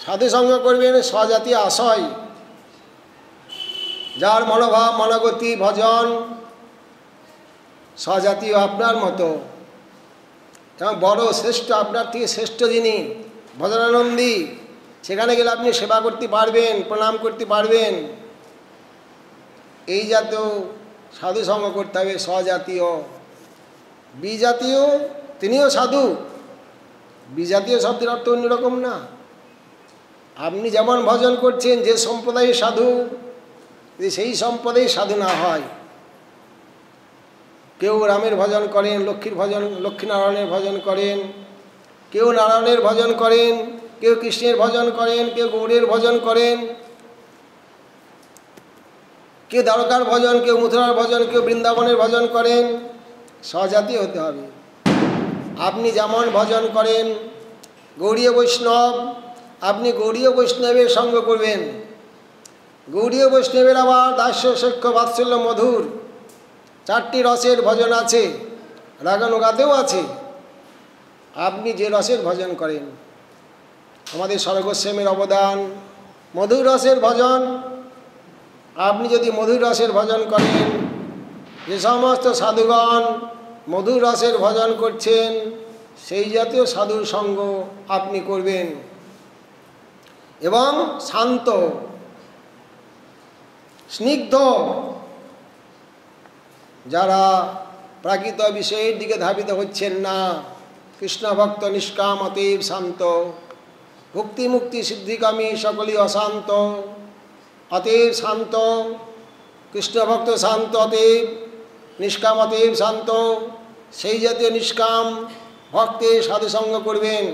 [SPEAKER 1] সাধু সঙ্গ করবেন স্বজাতীয় আশয়, যার মনোভাব মনোগতি ভজন স্বজাতীয় আপনার মতো, এবং বড় শ্রেষ্ঠ, আপনার থেকে শ্রেষ্ঠ যিনি ভজনানন্দী, সেখানে গেলে আপনি সেবা করতে পারবেন, প্রণাম করতে পারবেন। এই জাতীয় সাধু সঙ্গ করতে হবে। স্বজাতীয়, বিজাতীয় তিনিও সাধু, বিজাতীয় শব্দের অর্থ অন্যরকম না। আপনি যেমন ভজন করছেন, যে সম্প্রদায়ের সাধু, যদি সেই সম্প্রদায়ের সাধু না হয়, কেউ রামের ভজন করেন, লক্ষ্মীর ভজন, লক্ষ্মীনারায়ণের ভজন করেন, কেউ নারায়ণের ভজন করেন, কেউ কৃষ্ণের ভজন করেন, কেউ গৌরের ভজন করেন, কেউ দ্বারকার ভজন, কেউ মথুরার ভজন, কেউ বৃন্দাবনের ভজন করেন। স্বজাতি হতে হবে। আপনি যেমন ভজন করেন, গৌড়ীয় বৈষ্ণব, আপনি গৌড়ীয় বৈষ্ণবের সঙ্গ করবেন। গৌড়ীয় বৈষ্ণবের আবার দাস্য সখ্য বাৎসল্য মধুর 4টি রসের ভজন আছে, রাগানুগাতেও আছে। আপনি যে রসের ভজন করেন, আমাদের স্বর্গোস্বামীর অবদান মধুর রসের ভজন। আপনি যদি মধুর রসের ভজন করেন, যে সমস্ত সাধুগণ মধুর রসের ভজন করছেন, সেই জাতীয় সাধুর সঙ্গ আপনি করবেন। এবং শান্ত, স্নিগ্ধ, যারা প্রাকৃত বিষয়ের দিকে ধাবিত হচ্ছেন না, কৃষ্ণ ভক্ত নিষ্কাম অতীব শান্ত, ভক্তি মুক্তি সিদ্ধিকামী সকলই অশান্ত, অতীব শান্ত, কৃষ্ণ ভক্ত শান্ত অতীব, নিষ্কাম অতীব শান্ত, সেই জাতীয় নিষ্কাম ভক্তের সাধুসঙ্গ করবেন।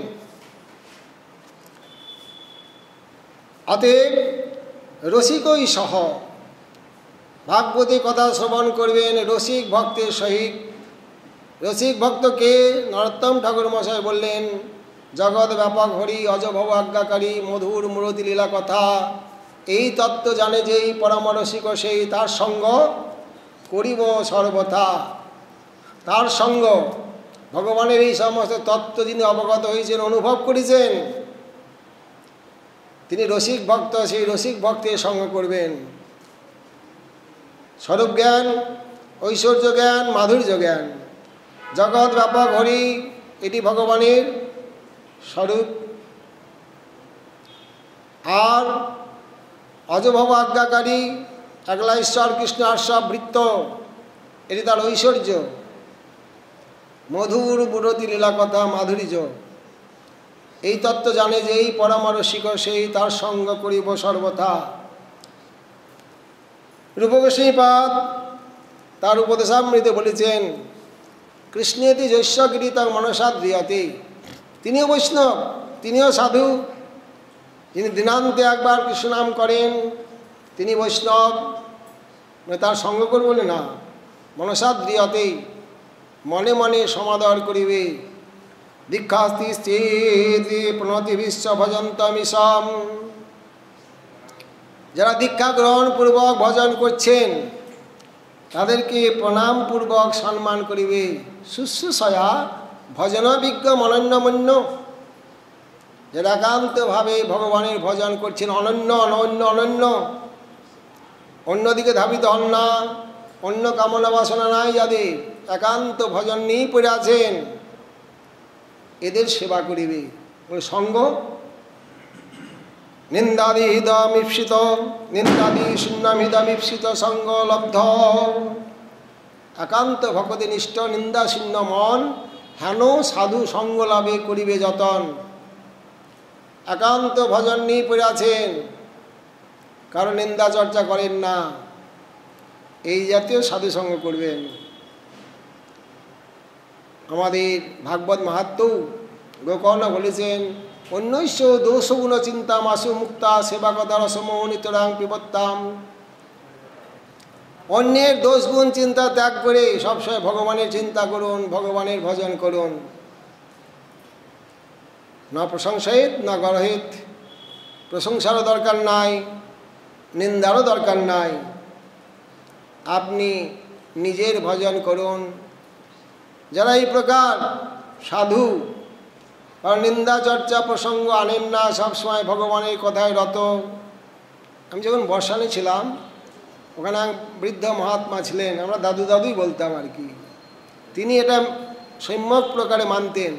[SPEAKER 1] অতএব রসিকই সহ, ভাগবতী কথা শ্রবণ করবেন রসিক ভক্তের সহিত। রসিক ভক্তকে নরোত্তম ঠাকুর মশাই বললেন, জগৎ ব্যাপক হরি অজভব আজ্ঞাকারী মধুর মূরতি লীলা কথা, এই তত্ত্ব জানে যেই পরম রসিক সেই, তার সঙ্গ করিব সর্বথা। তার সঙ্গ, ভগবানের এই সমস্ত তত্ত্ব যিনি অবগত হয়েছেন, অনুভব করেছেন, তিনি রসিক ভক্ত, সেই রসিক ভক্তের সঙ্গ করবেন। স্বরূপ জ্ঞান, ঐশ্বর্য জ্ঞান, মাধুর্য জ্ঞান, জগৎ ব্যাপক হরি, এটি ভগবানের স্বরূপ। আর অজভব আজ্ঞাকারী, একলা ঈশ্বর কৃষ্ণ আশ্রব বৃত্ত, এটি তার ঐশ্বর্য। মধুর মূরতি লীলা কথা, মাধুর্য, এই তত্ত্ব জানে যে এই পরম রসিক সেই, তার সঙ্গ করিব সর্বথা। রূপ গোস্বামীপাদ তার উপদেশামৃতে বলেছেন, কৃষ্ণেতি জৈস্যগিরি তার মনসাদ্রিয়তে। তিনিও বৈষ্ণব, তিনিও সাধু, যিনি দিনান্তে একবার কৃষ্ণ নাম করেন, তিনি বৈষ্ণব। তার সঙ্গ করব না, মনসাদ্রিয়তে, মনে মনে সমাদর করিবে। দীক্ষাস্তি স্থিতি প্রণতি বিশ্ব ভজন্তমিশম, যারা দীক্ষা গ্রহণ পূর্বক ভজন করছেন, তাদেরকে প্রণাম পূর্বক সম্মান করিবে। শুশ্রূষয়া ভজনবিজ্ঞ অনন্যমন্য, যারা একান্তভাবে ভগবানের ভজন করছেন, অনন্য অনন্য অনন্য, অন্যদিকে ধাবিত হন না, অন্য কামনা বাসনা নাই যাদের, একান্ত ভজন নিয়েই পড়ে আছেন, এদের সেবা করিবে। সঙ্গ নিন্দাদি হৃদমিপ্সিত, নিন্দাদি শূন্যমিদমিপ্সিত সঙ্গ লব্ধ। একান্ত ভকতি নিষ্ঠ নিন্দা শূন্য মন, হেন সাধু সঙ্গ লাভে করিবে যতন। একান্ত ভজন নিয়ে পড়ে আছেন, কারণ নিন্দা চর্চা করেন না, এই জাতীয় সাধু সঙ্গ করবেন। আমাদের ভাগবত মাহাত্ম্য গোকর্ণ বলেছেন, অন্যস্য দোষগুণ চিন্তা মাসু মুক্তা সেবা কথা রসমোহনিতরাং পিবত্তাম। অন্যের দোষগুণ চিন্তা ত্যাগ করে সবসময় ভগবানের চিন্তা করুন, ভগবানের ভজন করুন। না প্রশংসিত না গরহিত, প্রশংসারও দরকার নাই, নিন্দারও দরকার নাই, আপনি নিজের ভজন করুন। যারা এই প্রকার সাধু, কারণ নিন্দা চর্চা প্রসঙ্গ আনেন না, সবসময় ভগবানের কথায় রত। আমি যখন বর্ষানে ছিলাম, ওখানে এক বৃদ্ধ মহাত্মা ছিলেন, আমরা দাদু দাদুই বলতাম আর কি। তিনি এটা সম্যক প্রকারে মানতেন।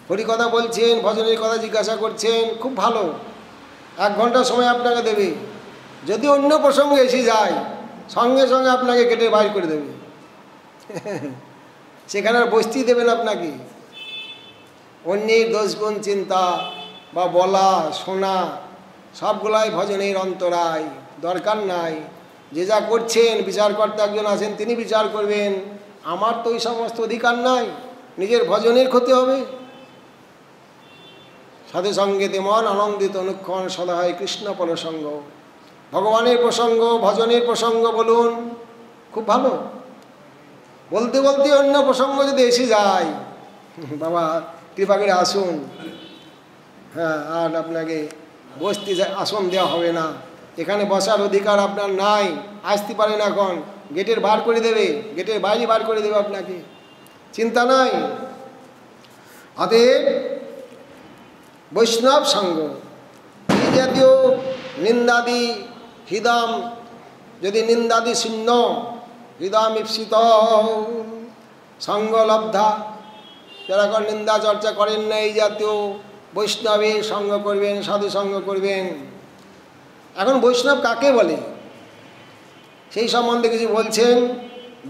[SPEAKER 1] হরিকথা বলছেন, ভজনের কথা জিজ্ঞাসা করছেন, খুব ভালো, 1 ঘন্টা সময় আপনাকে দেবে। যদি অন্য প্রসঙ্গে এসে যায়, সঙ্গে সঙ্গে আপনাকে কেটে বাইর করে দেবে, সেখানে আর বসতেই দেবেন আপনাকে। অন্যের দোষগুণ চিন্তা বা বলা শোনা সবগুলাই ভজনের অন্তরায়, দরকার নাই। যে যা করছেন, বিচারকর্তা একজন আছেন, তিনি বিচার করবেন, আমার তো ওই সমস্ত অধিকার নাই, নিজের ভজনের ক্ষতি হবে। সাধু সঙ্গেতে মন আনন্দিত অনুক্ষণ সদা হয় কৃষ্ণ প্রসঙ্গ। ভগবানের প্রসঙ্গ, ভজনের প্রসঙ্গ বলুন, খুব ভালো। বলতে বলতে অন্য প্রসঙ্গ যদি এসে যায়, বাবা কৃপা করে আসুন, হ্যাঁ, আর আপনাকে বসতে আসন দেওয়া হবে না, এখানে বসার অধিকার আপনার নাই, আসতে পারেন, এখন গেটের বার করে দেবে, গেটের বাইরে বার করে দেবে আপনাকে, চিন্তা নাই। অতএব বৈষ্ণব সঙ্গ, এই জাতীয় নিন্দাদি হৃদম, যদি নিন্দাদি শূন্য হৃদম ইপ্সিত সঙ্গলব্ধা, যারা এখন নিন্দা চর্চা করেন না, এই জাতীয় বৈষ্ণবের সঙ্গ করবেন, সাধু সঙ্গ করবেন। এখন বৈষ্ণব কাকে বলে সেই সম্বন্ধে কিছু বলছেন।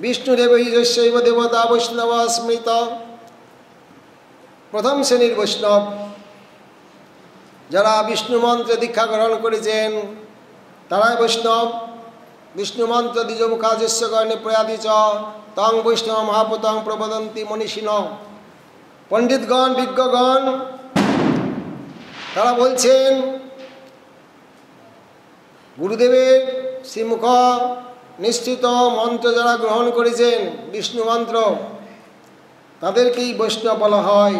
[SPEAKER 1] বিষ্ণুদেব শৈব দেবতা বৈষ্ণব স্মৃত, প্রথম শ্রেণীর বৈষ্ণব, যারা বিষ্ণু মন্ত্রে দীক্ষা গ্রহণ করেছেন তারাই বৈষ্ণব। বিষ্ণু মন্ত্র দ্বিজমুখাজস্য কর্ণে প্রয়াদি চ তং বৈষ্ণব মহাপুতং প্রবদন্তি মনীষিণ। পণ্ডিতগণ, বিজ্ঞগণ তারা বলছেন, গুরুদেবের শ্রীমুখ নিশ্চিত মন্ত্র যারা গ্রহণ করেছেন, বিষ্ণু মন্ত্র, তাদেরকেই বৈষ্ণব বলা হয়।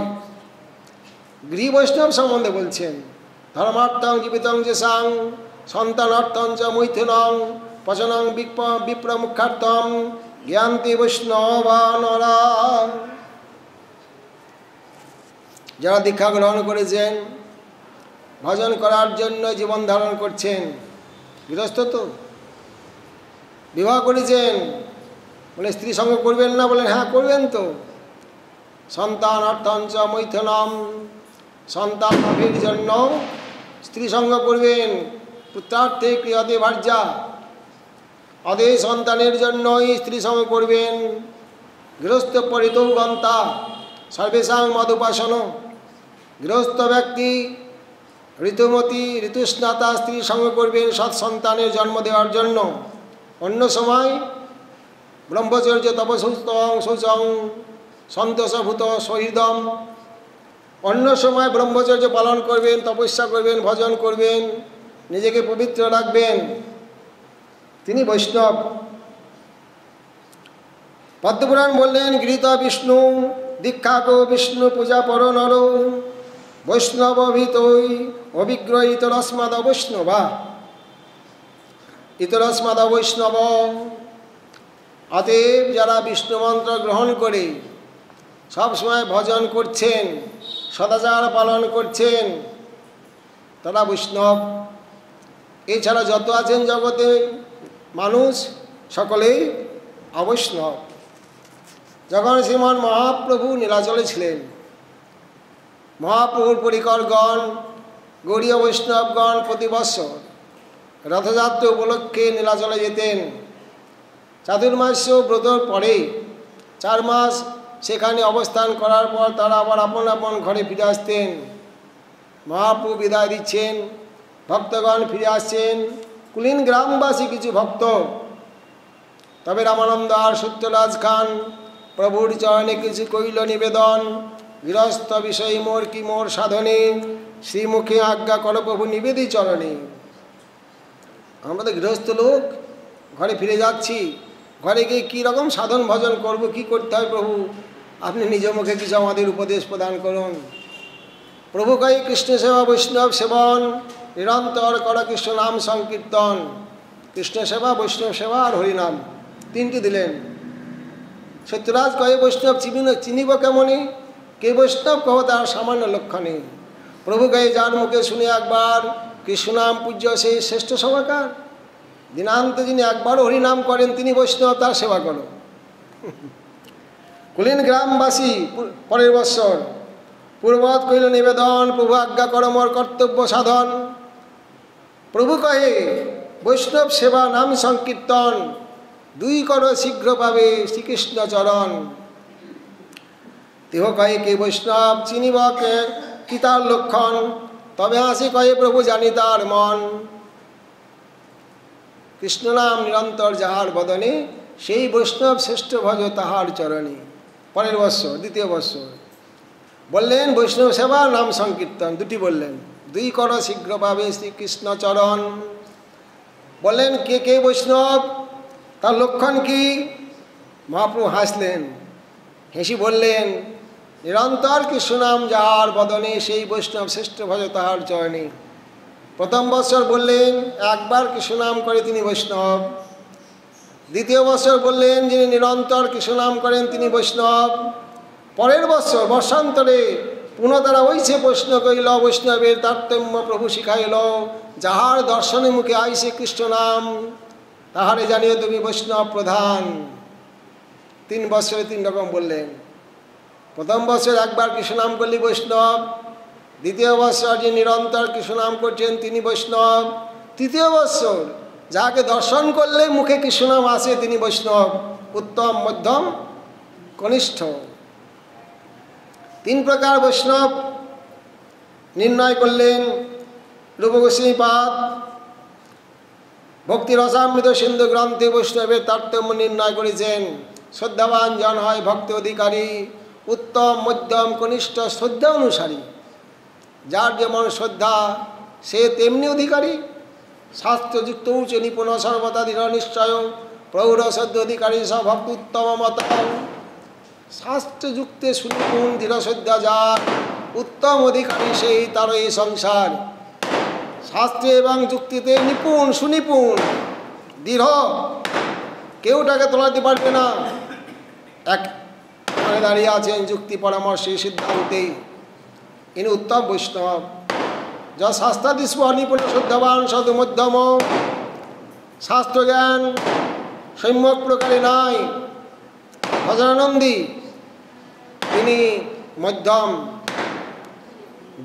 [SPEAKER 1] গৃহ বৈষ্ণব সম্বন্ধে বলছেন, ধর্মার্থং জীবিতং যেসাং সন্তানার্থং চ মৈথুনং পচনং বিপ্রমুখার্থম জ্ঞান্তি বৈষ্ণবানরা। যারা দীক্ষা গ্রহণ করেছেন, ভজন করার জন্য জীবন ধারণ করছেন, গৃহস্থ তো, বিবাহ করেছেন, বলে স্ত্রী সঙ্গ করবেন না, বলেন হ্যাঁ করবেন তো। সন্তান অর্থঞ্চ মৈথুনম, সন্তান লাভের জন্য স্ত্রী সঙ্গ করবেন, পুত্রার্থে ক্রিয়তে ভার্যা, অদে সন্তানের জন্যই স্ত্রী সঙ্গ করবেন। গৃহস্থ পরিতৌ গন্তা সর্বেশাং মদুপাসন, গৃহস্থ ব্যক্তি ঋতুমতী ঋতুস্নাতা স্ত্রী সঙ্গ করবেন সৎ সন্তানের জন্ম দেওয়ার জন্য। অন্য সময় ব্রহ্মচর্য তপসুস্তং শৌচং সন্তোষভূত সহৃদম, অন্য সময় ব্রহ্মচর্য পালন করবেন, তপস্যা করবেন, ভজন করবেন, নিজেকে পবিত্র রাখবেন, তিনি বৈষ্ণব। পদ্মপুরাণ বললেন, গৃহীত বিষ্ণু দীক্ষাকো বিষ্ণু পূজা পর নর বৈষ্ণব ভীতই অভিগ্রহ ইতরস্মাদ বৈষ্ণবা, ইতরস্মাদ বৈষ্ণব। অতএব যারা বিষ্ণু মন্ত্র গ্রহণ করে সব সময় ভজন করছেন, সদাচার পালন করছেন, তারা বৈষ্ণব। এছাড়া যত আছেন জগতে মানুষ সকলেই অবৈষ্ণব। যখন শ্রীমান মহাপ্রভু নীলাচলে ছিলেন, মহাপ্রভুর পরিকরগণ গৌড়ীয় বৈষ্ণবগণ প্রতি বৎসর রথযাত্রা উপলক্ষে নীলাচলে যেতেন। চাতুর্মাস্য ব্রতর পরে 4 মাস সেখানে অবস্থান করার পর তারা আবার আপন আপন ঘরে ফিরে আসতেন। মহাপ্রভু বিদায় দিচ্ছেন, ভক্তগণ ফিরে আসছেন। কুলীন গ্রামবাসী কিছু ভক্ত, তবে রামানন্দ আর সত্যরাজ খান প্রভুর চরণে কিছু কইল নিবেদন, গৃহস্থ বিষয় মোর কি মোর সাধনে, শ্রীমুখে আজ্ঞা কর প্রভু নিবেদি চরণে। আমরা তো গৃহস্থ লোক, ঘরে ফিরে যাচ্ছি, ঘরে গিয়ে কীরকম সাধন ভজন করব, কি করতে হয় প্রভু, আপনি নিজ মুখে কিছু আমাদের উপদেশ প্রদান করুন। প্রভু কয়ে কৃষ্ণ সেবা বৈষ্ণব সেবন, নিরন্তর কর কৃষ্ণ নাম সংকীর্তন। কৃষ্ণ সেবা, বৈষ্ণব সেবা আর হরিনাম, 3টি দিলেন। সত্যরাজ কয়ে বৈষ্ণব চিনিব কেমনি, কে বৈষ্ণব কহ তার সামান্য লক্ষ্য নেই। প্রভু কয়ে যার মুখে শুনে একবার কৃষ্ণনাম পূজ্য সেই শ্রেষ্ঠ সেবাকার। দিনান্তে যিনি একবারও হরিনাম করেন তিনি বৈষ্ণব, তার সেবা করো। কুলীন গ্রামবাসী পরের বৎসর পূর্বত কইল নিবেদন, প্রভু আজ্ঞা কর মোর কর্তব্য সাধন। প্রভু কহে বৈষ্ণব সেবা নাম সংকীর্তন, 2 কর শীঘ্র পাবে শ্রীকৃষ্ণ চরণ। দেহ কয়ে কে বৈষ্ণব চিনিব কে কি তার লক্ষণ, তবে আসি কয়ে প্রভু জানি তার মন। কৃষ্ণ নাম নিরন্তর যাহার বদনে, সেই বৈষ্ণব শ্রেষ্ঠ ভজ তাহার চরণে। পরের বৎসর, 2য় বৎসর বললেন বৈষ্ণব সেবা নাম সংকীর্তন, 2টি বললেন। 2 কর শীঘ্র পাবে শ্রীকৃষ্ণ চরণ। বললেন কে কে বৈষ্ণব, তার লক্ষণ কি? মহাপ্রভু হাসলেন, হেসি বললেন নিরন্তর কৃষ্ণ নাম যাহার বদনে, সেই বৈষ্ণব শ্রেষ্ঠ ভজ তাহার চরণে। প্রথম বৎসর বললেন একবার কৃষ্ণনাম করে তিনি বৈষ্ণব। 2য় বৎসর বললেন যিনি নিরন্তর কৃষ্ণনাম করেন তিনি বৈষ্ণব। পরের বৎসর বর্ষান্তরে পুনঃ তারা ওইসে প্রশ্ন কইল, বৈষ্ণবের তারতম্য প্রভু শিখাইল, যাহার দর্শনে মুখে আইসে কৃষ্ণ নাম, তাহারে জানিও তুমি বৈষ্ণব প্রধান। 3 বৎসরে 3 রকম বললেন। প্রথম বৎসর একবার কৃষ্ণনাম করলে বৈষ্ণব, 2য় বৎসর যে নিরন্তর কৃষ্ণনাম করছেন তিনি বৈষ্ণব, 3য় বৎসর যাকে দর্শন করলে মুখে কৃষ্ণনাম আসে তিনি বৈষ্ণব, উত্তম মধ্যম কনিষ্ঠ। 3 প্রকার বৈষ্ণব নির্ণয় করলেন রূপ গোস্বামীপাদ ভক্তি রসামৃত সিন্ধু গ্রন্থে বৈষ্ণবের তারতম্য নির্ণয় করেছেন। শ্রদ্ধাবান জন হয় ভক্তি অধিকারী, উত্তম মধ্যম কনিষ্ঠ শ্রদ্ধা অনুসারী। যার যেমন শ্রদ্ধা সে তেমনি অধিকারী। শাস্ত্রযুক্ত উচ্চ নিপুণ সর্বদা দৃঢ় নিশ্চয়, প্রৌঢ় শ্রদ্ধ অধিকারী স ভক্তি উত্তম মত। শাস্ত্রযুক্তে সুনিপুণ দৃঢ় শ্রদ্ধা যার, উত্তম অধিকারী সেই তার এই সংসার। শাস্ত্রে এবং যুক্তিতে নিপুণ সুনিপুণ দৃঢ়, কেউ তাকে তোলাতে পারবে না। এক দাঁড়িয়ে আছেন যুক্তি পরামর্শে সিদ্ধান্তে, ইনি উত্তম বৈষ্ণব। যা শাস্ত্রাদিস্ব নিপুণ শ্রদ্ধাবান সদু মধ্যম, শাস্ত্রজ্ঞান সম্যক প্রকারে নাই। ভজনানন্দী তিনি মধ্যম।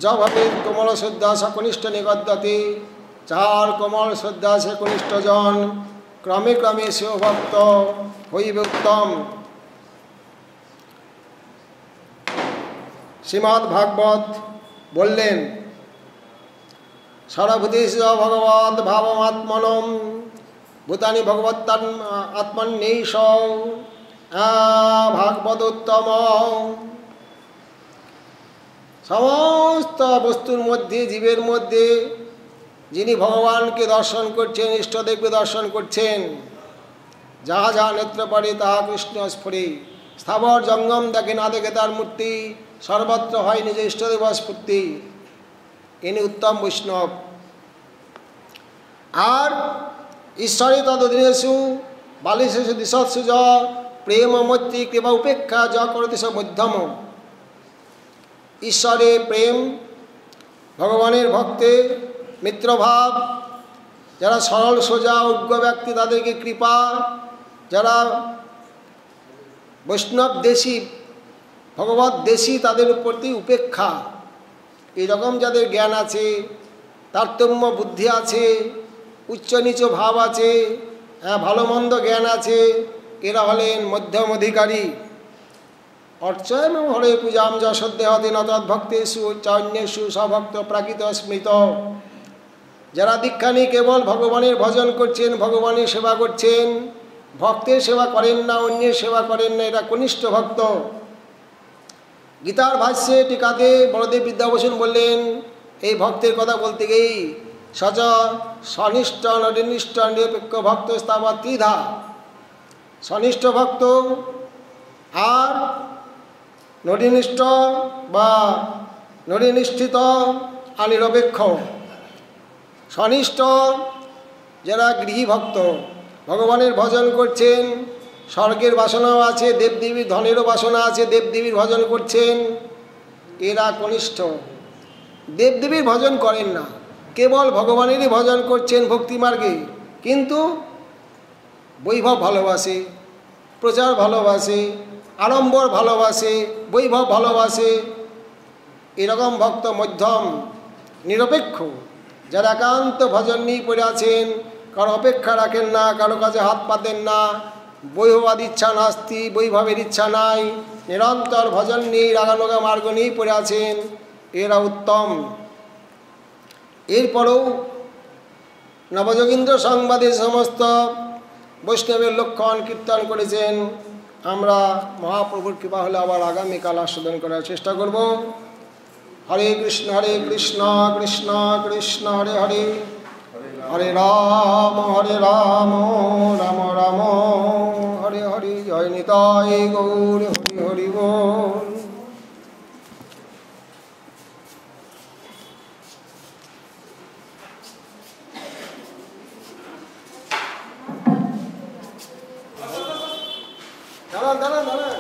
[SPEAKER 1] যভাবে কোমল শ্রদ্ধা সে কনিষ্ঠ নিগদ্যতে, যাহার কোমল শ্রদ্ধা সে কনিষ্ঠ জন, ক্রমে ক্রমে সে ভক্ত হইবে উত্তম। শ্রীমদ্ ভাগবত বললেন সর্বভূতেষ ভগবৎ ভাবমাত্মনম ভূতানি ভগবৎ আত্মন্যেষ ভাগবতোত্তম। সমস্ত বস্তুর মধ্যে জীবের মধ্যে যিনি ভগবানকে দর্শন করছেন, ইষ্টদেবকে দর্শন করছেন, যাহা যাহা নেত্র পড়ে তাহা কৃষ্ণ স্ফুরে। স্থাবর জঙ্গম দেখে না দেখে তার মূর্তি, সর্বত্র হয় নিজ ইষ্টদেব স্ফূর্তি। ইনি উত্তম বৈষ্ণব। আর ঈশ্বরে তদধীনেষু বালিশেষু দিশৎসু য প্রেম মৈত্রী কৃপা উপেক্ষা যা করতে সব মধ্যম। ঈশ্বরের প্রেম, ভগবানের ভক্তে মিত্রভাব, যারা সরল সোজা অজ্ঞ ব্যক্তি তাদেরকে কৃপা, যারা বৈষ্ণব দেশী ভগবত দেশী তাদের প্রতি উপেক্ষা। এইরকম যাদের জ্ঞান আছে, তারতম্য বুদ্ধি আছে, উচ্চ নিচ ভাব আছে, ভালো মন্দ জ্ঞান আছে, এরা হলেন মধ্যম অধিকারী। অর্চয়ম হরে পূজাম যশোদ্দেহতে নতদ্ভক্তেষু চৈন্যেষু সভক্ত প্রাকৃত স্মৃত। যারা দীক্ষা নিয়ে কেবল ভগবানের ভজন করছেন, ভগবানের সেবা করছেন, ভক্তের সেবা করেন না, অন্যের সেবা করেন না, এরা কনিষ্ঠ ভক্ত। গীতার ভাষ্যে টিকাতে বড়দেব বিদ্যাভূষণ বললেন, এই ভক্তের কথা বলতে গিয়েই সচ সনিষ্ঠ নরিনিষ্ঠ নিরপেক্ষ ভক্ত স্থাবা ত্রিধা। সনিষ্ঠ ভক্ত আর নরিনিষ্ঠ বা নরিনিষ্ঠিত আর নিরপেক্ষ। সনিষ্ঠ যারা গৃহী ভক্ত, ভগবানের ভজন করছেন, স্বর্গের বাসনাও আছে, দেবদেবীর ধনেরও বাসনা আছে, দেবদেবীর ভজন করছেন, এরা কনিষ্ঠ। দেবদেবীর ভজন করেন না, কেবল ভগবানেরই ভজন করছেন ভক্তিমার্গে, কিন্তু বৈভব ভালোবাসে, প্রচার ভালোবাসে, আড়ম্বর ভালোবাসে, বৈভব ভালোবাসে, এরকম ভক্ত মধ্যম নিরপেক্ষ। যারা একান্ত ভজন নিয়ে পড়ে আছেন, কারো অপেক্ষা রাখেন না, কারো কাছে হাত পাতেন না, বৈভবাদ ইচ্ছা নাস্তি, বৈভবের ইচ্ছা নাই, নিরন্তর ভজন নিয়ে রাগানোগা মার্গ নিয়ে পড়ে আছেন, এরা উত্তম। এরপরেও নবযোগীন্দ্র সংবাদে সমস্ত বৈষ্ণবের লক্ষণ কীর্তন করেছেন। আমরা মহাপ্রভুর কৃপা হলে আবার আগামীকাল আস্বাদন করার চেষ্টা করব। হরে কৃষ্ণ কৃষ্ণ কৃষ্ণ হরে হরে, হরে রাম রাম রাম হরে হরে। জয় নিতাই গৌর হরি হরি বল। দাঁড়ান দাঁড়ান দাঁড়ান।